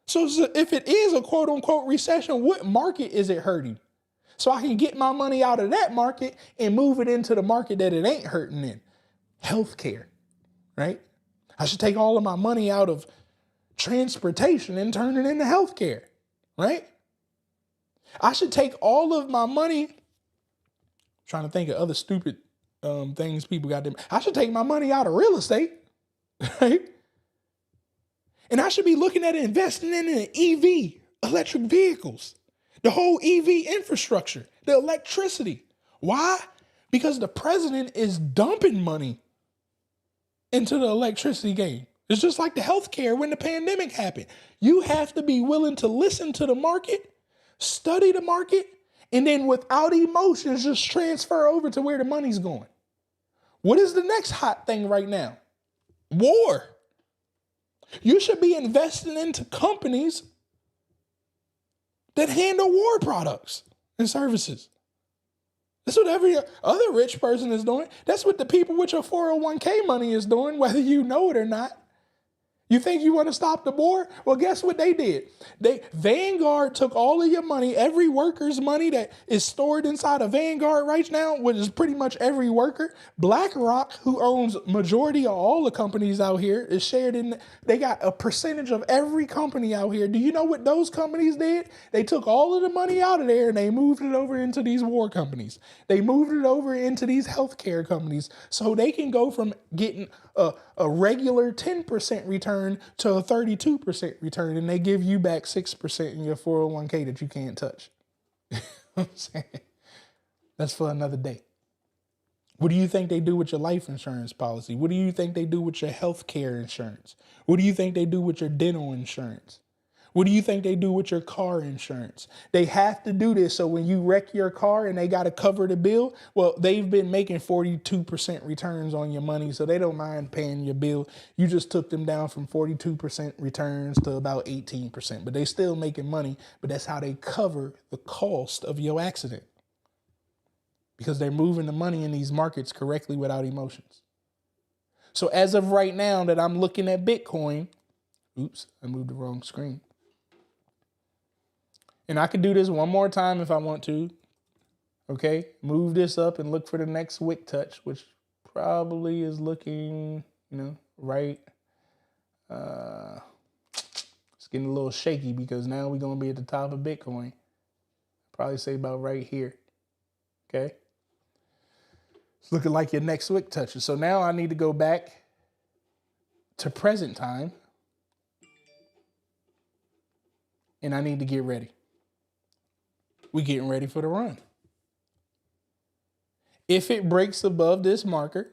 So if it is a quote unquote recession, what market is it hurting? So I can get my money out of that market and move it into the market that it ain't hurting in. Healthcare, right? I should take all of my money out of transportation and turn it into healthcare, right? I should take all of my money, trying to think of other stupid things people got them. I should take my money out of real estate, right? And I should be looking at investing in an EV, electric vehicles, the whole EV infrastructure, the electricity. Why? Because the president is dumping money into the electricity game. It's just like the healthcare when the pandemic happened. You have to be willing to listen to the market, study the market, and then without emotions, just transfer over to where the money's going. What is the next hot thing right now? War. You should be investing into companies that handle war products and services. That's what every other rich person is doing. That's what the people with your 401k money is doing, whether you know it or not. You think you want to stop the war? Well, guess what they did? Vanguard took all of your money, every worker's money that is stored inside of Vanguard right now, which is pretty much every worker. BlackRock, who owns majority of all the companies out here, is shared in. They got a percentage of every company out here. Do you know what those companies did? They took all of the money out of there and they moved it over into these war companies. They moved it over into these healthcare companies so they can go from getting a regular 10% return to a 32% return, and they give you back 6% in your 401k that you can't touch. You know what I'm saying? That's for another day. What do you think they do with your life insurance policy? What do you think they do with your health care insurance? What do you think they do with your dental insurance? What do you think they do with your car insurance? They have to do this so when you wreck your car and they got to cover the bill, well, they've been making 42% returns on your money, so they don't mind paying your bill. You just took them down from 42% returns to about 18%, but they still making money, but that's how they cover the cost of your accident because they're moving the money in these markets correctly without emotions. So as of right now that I'm looking at Bitcoin, oops, I moved the wrong screen. And I could do this one more time if I want to. Okay, move this up and look for the next wick touch, which probably is looking, right. It's getting a little shaky because now we're going to be at the top of Bitcoin. Probably say about right here. Okay. It's looking like your next wick touch. So now I need to go back to present time. And I need to get ready. We're getting ready for the run. If it breaks above this marker,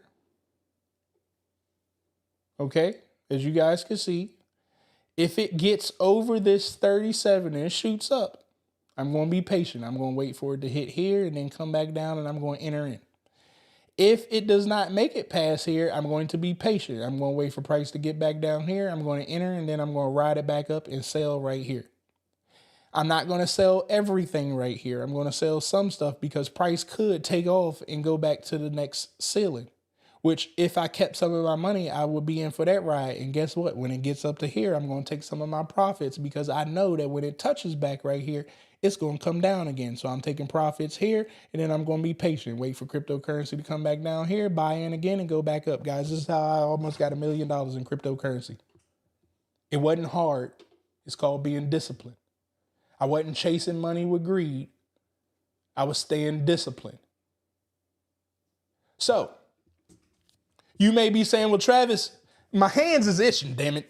okay, as you guys can see, if it gets over this 37 and it shoots up, I'm going to be patient. I'm going to wait for it to hit here and then come back down and I'm going to enter in. If it does not make it past here, I'm going to be patient. I'm going to wait for price to get back down here. I'm going to enter and then I'm going to ride it back up and sell right here. I'm not going to sell everything right here. I'm going to sell some stuff because price could take off and go back to the next ceiling, which if I kept some of my money, I would be in for that ride. And guess what? When it gets up to here, I'm going to take some of my profits because I know that when it touches back right here, it's going to come down again. So I'm taking profits here and then I'm going to be patient, wait for cryptocurrency to come back down here, buy in again and go back up. Guys, this is how I almost got $1 million in cryptocurrency. It wasn't hard. It's called being disciplined. I wasn't chasing money with greed. I was staying disciplined. So you may be saying, well, Travis, my hands is itching, damn it.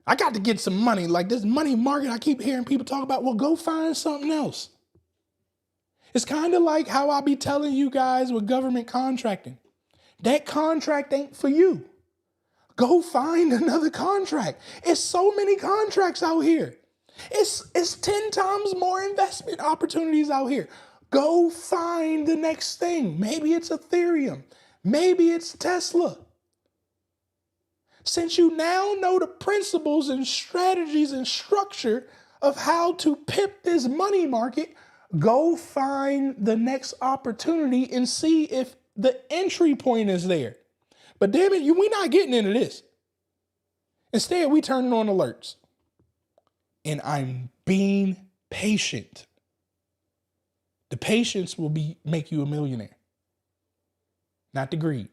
I got to get some money. Like this money market I keep hearing people talk about. Well, go find something else. It's kind of like how I be telling you guys with government contracting. That contract ain't for you. Go find another contract. It's so many contracts out here. It's 10 times more investment opportunities out here. Go find the next thing. Maybe it's Ethereum. Maybe it's Tesla. Since you now know the principles and strategies and structure of how to pimp this money market, go find the next opportunity and see if the entry point is there. But damn it, we're not getting into this. Instead, we turning on alerts. And I'm being patient. The patience will make you a millionaire, not the greed.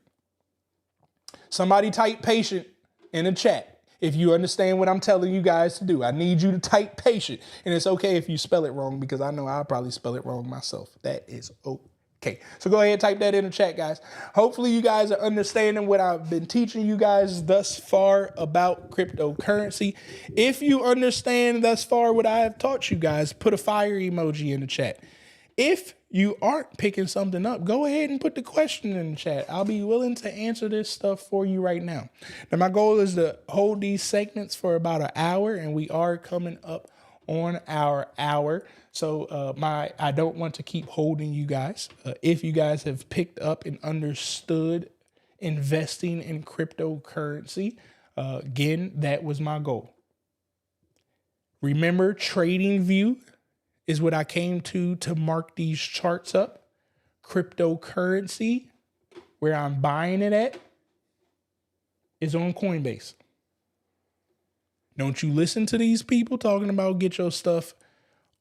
Somebody type patient in the chat if you understand what I'm telling you guys to do. I need you to type patient. And it's okay if you spell it wrong because I know I'll probably spell it wrong myself. That is okay. So go ahead and type that in the chat, guys. Hopefully you guys are understanding what I've been teaching you guys thus far about cryptocurrency. If you understand thus far what I have taught you guys, put a fire emoji in the chat. If you aren't picking something up, go ahead and put the question in the chat. I'll be willing to answer this stuff for you right now. Now, my goal is to hold these segments for about an hour, and we are coming up on our hour. So I don't want to keep holding you guys. If you guys have picked up and understood investing in cryptocurrency, again, that was my goal. Remember, TradingView is what I came to mark these charts up. Cryptocurrency, where I'm buying it at, is on Coinbase. Don't you listen to these people talking about get your stuff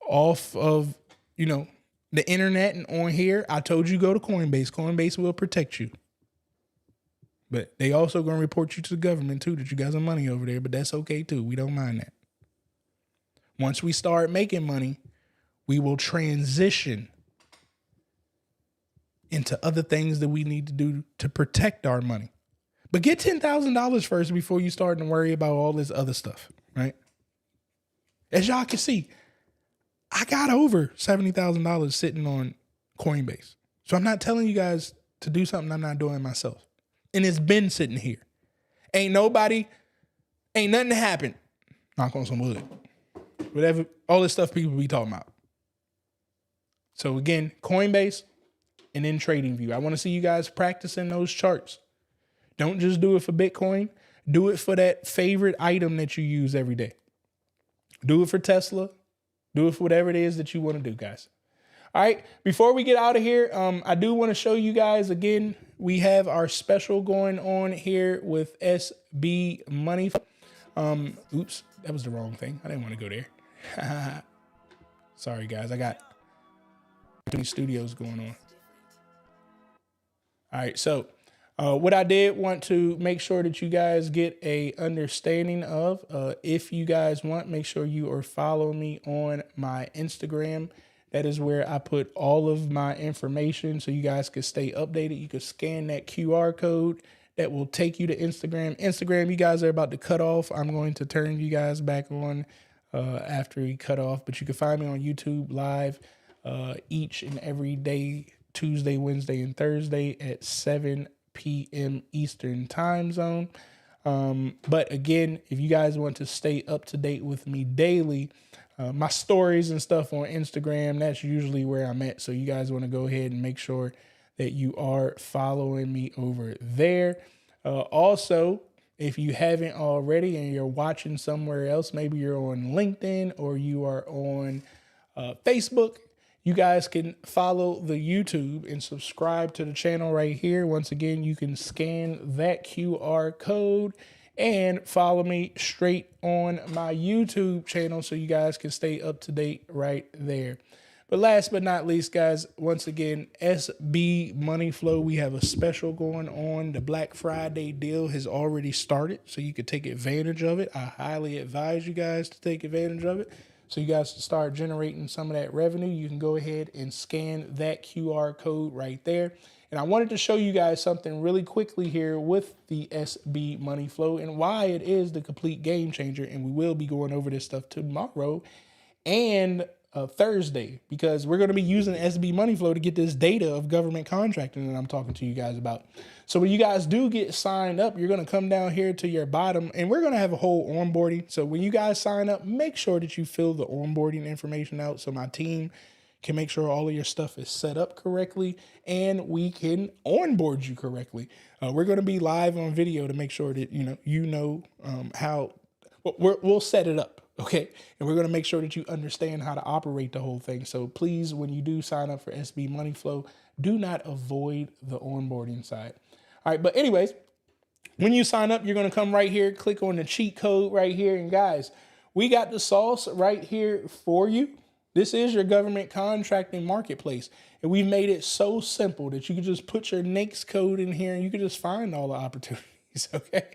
off of, the internet and on here. I told you go to Coinbase. Coinbase will protect you. But they also going to report you to the government too that you got some money over there, but that's okay too. We don't mind that. Once we start making money, we will transition into other things that we need to do to protect our money. But get $10,000 first before you start to worry about all this other stuff, right? As y'all can see, I got over $70,000 sitting on Coinbase. So I'm not telling you guys to do something I'm not doing myself. And it's been sitting here. Ain't nothing happened. Knock on some wood. Whatever, all this stuff people be talking about. So again, Coinbase and then TradingView. I want to see you guys practicing those charts. Don't just do it for Bitcoin. Do it for that favorite item that you use every day. Do it for Tesla. Do it for whatever it is that you want to do, guys. All right. Before we get out of here, I do want to show you guys again, we have our special going on here with SB Money. Oops, that was the wrong thing. I didn't want to go there. Sorry, guys. I got too many studios going on. All right. So what I did want to make sure that you guys get a understanding of, if you guys want, make sure you are following me on my Instagram. That is where I put all of my information so you guys can stay updated. You can scan that QR code that will take you to Instagram. Instagram, you guys are about to cut off. I'm going to turn you guys back on after we cut off. But you can find me on YouTube live each and every day, Tuesday, Wednesday, and Thursday at 7 p.m. Eastern time zone. But again, if you guys want to stay up to date with me daily, my stories and stuff on Instagram, that's usually where I'm at. So you guys want to go ahead and make sure that you are following me over there. Also, if you haven't already and you're watching somewhere else, maybe you're on LinkedIn or you are on Facebook, you guys can follow the YouTube and subscribe to the channel right here. Once again, you can scan that QR code and follow me straight on my YouTube channel so you guys can stay up to date right there. But last but not least, guys, once again, SB Money Flow, we have a special going on. The Black Friday deal has already started, so you could take advantage of it. I highly advise you guys to take advantage of it. So you guys can start generating some of that revenue. You can go ahead and scan that QR code right there. And I wanted to show you guys something really quickly here with the SB Money Flow and why it is the complete game changer. And we will be going over this stuff tomorrow and Thursday, because we're going to be using SB Money Flow to get this data of government contracting that I'm talking to you guys about. So when you guys do get signed up, you're going to come down here to your bottom and we're going to have a whole onboarding. So when you guys sign up, make sure that you fill the onboarding information out so my team can make sure all of your stuff is set up correctly and we can onboard you correctly. We're going to be live on video to make sure that, how we'll set it up. Okay. And we're going to make sure that you understand how to operate the whole thing. So please, when you do sign up for SB Money Flow, do not avoid the onboarding side. All right. But anyways, when you sign up, you're going to come right here, click on the cheat code right here. And guys, we got the sauce right here for you. This is your government contracting marketplace. And we've made it so simple that you can just put your NAICS code in here and you can just find all the opportunities. Okay.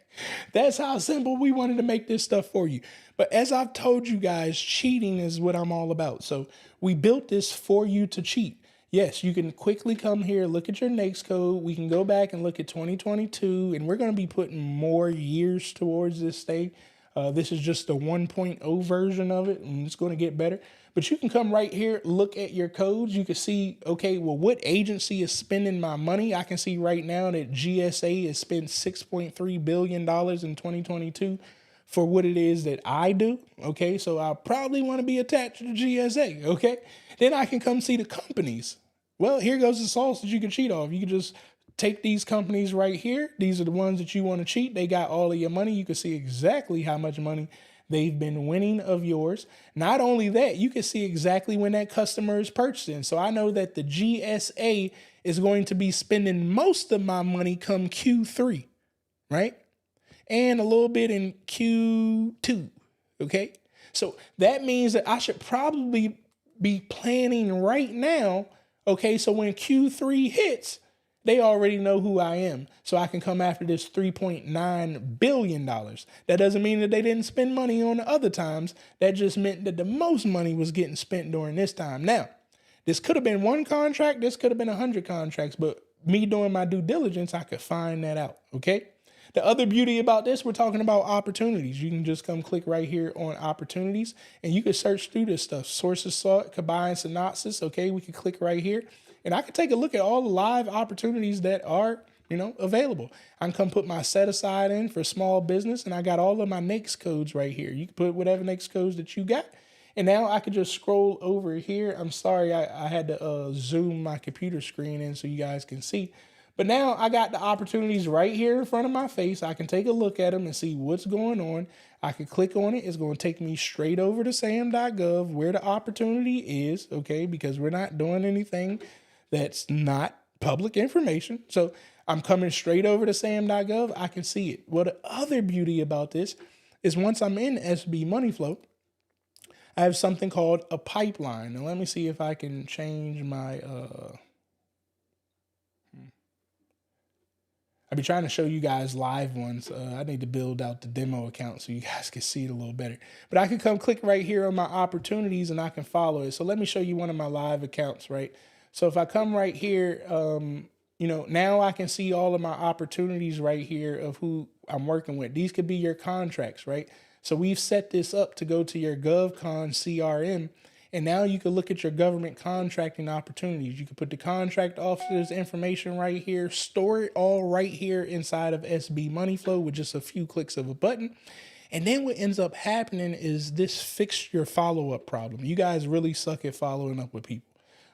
That's how simple we wanted to make this stuff for you. But as I've told you guys, cheating is what I'm all about. So we built this for you to cheat. Yes, you can quickly come here, look at your NAICS code. We can go back and look at 2022, and we're going to be putting more years towards this thing. This is just the 1.0 version of it, and it's going to get better. But you can come right here, look at your codes. You can see, okay, well, what agency is spending my money? I can see right now that GSA has spent $6.3 billion in 2022 for what it is that I do. Okay, so I probably want to be attached to the GSA. Okay, then I can come see the companies. Well, here goes the sauce that you can cheat off. You can just take these companies right here. These are the ones that you want to cheat. They got all of your money. You can see exactly how much money they've been winning of yours. Not only that, you can see exactly when that customer is purchasing. So I know that the GSA is going to be spending most of my money come Q3, right? And a little bit in Q2, okay? So that means that I should probably be planning right now, okay? So when Q3 hits, they already know who I am. So I can come after this $3.9 billion. That doesn't mean that they didn't spend money on the other times. That just meant that the most money was getting spent during this time. Now, this could have been one contract. This could have been 100 contracts. But me doing my due diligence, I could find that out, okay? The other beauty about this, we're talking about opportunities. You can just come click right here on opportunities and you can search through this stuff. Sources sought, combined synopsis. Okay, we can click right here and I can take a look at all the live opportunities that are, available. I can come put my set aside in for small business and I got all of my NAICS codes right here. You can put whatever NAICS codes that you got. And now I could just scroll over here. I'm sorry, I had to zoom my computer screen in so you guys can see. But now I got the opportunities right here in front of my face. I can take a look at them and see what's going on. I can click on it. It's going to take me straight over to sam.gov where the opportunity is, okay, because we're not doing anything that's not public information. So I'm coming straight over to sam.gov. I can see it. Well, the other beauty about this is once I'm in SB Money Flow, I have something called a pipeline. Now let me see if I can change my I'll be trying to show you guys live ones. I need to build out the demo account so you guys can see it a little better. But I can come click right here on my opportunities and I can follow it. So let me show you one of my live accounts, right? So if I come right here, now I can see all of my opportunities right here of who I'm working with. These could be your contracts, right? So we've set this up to go to your GovCon CRM. And now you can look at your government contracting opportunities. You can put the contract officer's information right here, store it all right here inside of SB Money Flow with just a few clicks of a button. And then what ends up happening is this fix your follow-up problem. You guys really suck at following up with people.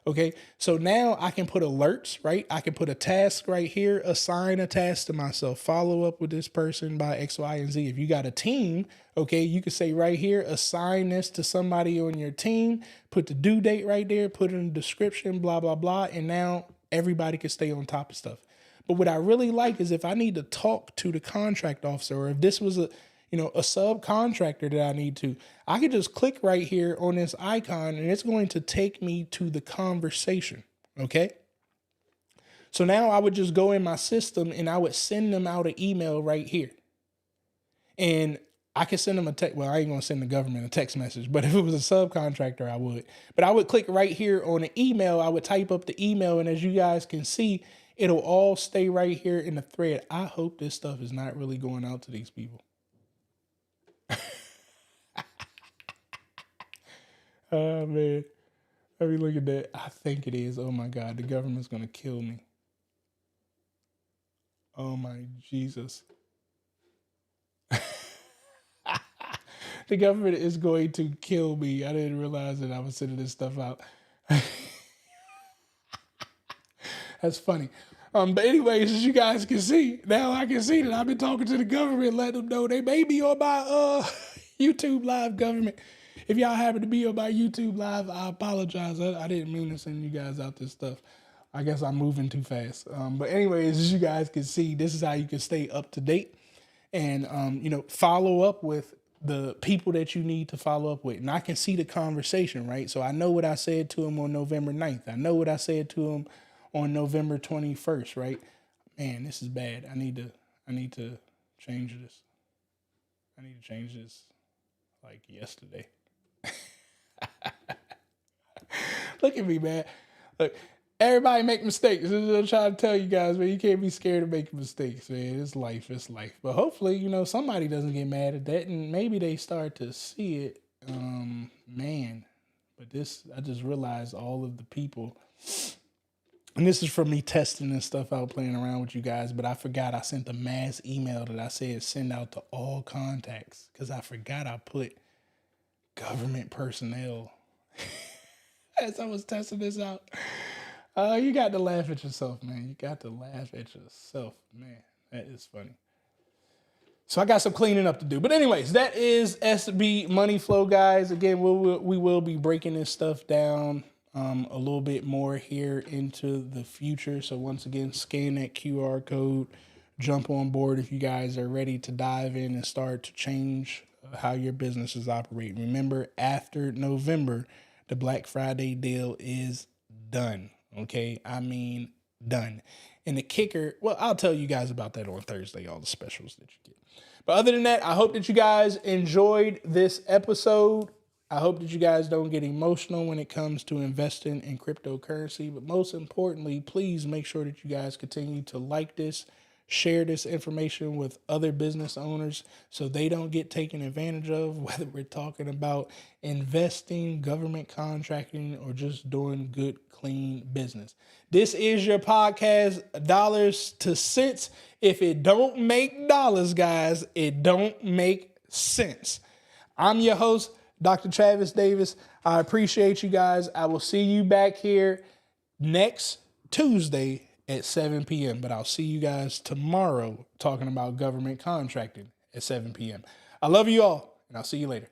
Okay, so now I can put alerts, right? I can put a task right here, assign a task to myself, follow up with this person by X, Y, and Z. If you got a team, okay, you can say right here, assign this to somebody on your team, put the due date right there, put it in the description, blah, blah, blah. And now everybody can stay on top of stuff. But what I really like is if I need to talk to the contract officer, or if this was a subcontractor that I need to, I could just click right here on this icon and it's going to take me to the conversation. Okay. So now I would just go in my system and I would send them out an email right here. And I could send them a text. Well, I ain't going to send the government a text message, but if it was a subcontractor, I would. But I would click right here on an email. I would type up the email. And as you guys can see, it'll all stay right here in the thread. I hope this stuff is not really going out to these people. Oh, man. Let me look at that. I think it is. Oh, my God. The government's going to kill me. Oh, my Jesus. The government is going to kill me. I didn't realize that I was sending this stuff out. That's funny. But anyways, as you guys can see, now I can see that I've been talking to the government, letting them know they may be on my YouTube live, government. If y'all happen to be on my YouTube live, I apologize. I didn't mean to send you guys out this stuff. I guess I'm moving too fast. But anyways, as you guys can see, this is how you can stay up to date and, follow up with the people that you need to follow up with. And I can see the conversation, right? So I know what I said to him on November 9th. I know what I said to him on November 21st, right? Man, this is bad. I need to change this. I need to change this like yesterday. Look at me, man. Look, everybody make mistakes. This is what I'm trying to tell you guys, man. You can't be scared of making mistakes, man. It's life. It's life. But hopefully, somebody doesn't get mad at that and maybe they start to see it. Man. But I just realized all of the people, and this is from me testing and stuff out, playing around with you guys, but I forgot I sent a mass email that I said send out to all contacts because I forgot I put government personnel as I was testing this out. You got to laugh at yourself, man. You got to laugh at yourself, man. That is funny. So I got some cleaning up to do. But anyways, that is SB Money Flow, guys. Again, we will be breaking this stuff down a little bit more here into the future. So once again, scan that QR code, jump on board if you guys are ready to dive in and start to change how your business is operating. Remember, after November, the Black Friday deal is done. Okay, I mean done. And the kicker, well, I'll tell you guys about that on Thursday, all the specials that you get. But other than that, I hope that you guys enjoyed this episode. I hope that you guys don't get emotional when it comes to investing in cryptocurrency. But most importantly, please make sure that you guys continue to like this, share this information with other business owners so they don't get taken advantage of, whether we're talking about investing, government contracting, or just doing good, clean business. This is your podcast, Dollars to Cents. If it don't make dollars, guys, it don't make sense. I'm your host, Dr. Travis Davis. I appreciate you guys. I will see you back here next Tuesday at 7 p.m. But I'll see you guys tomorrow talking about government contracting at 7 p.m. I love you all, and I'll see you later.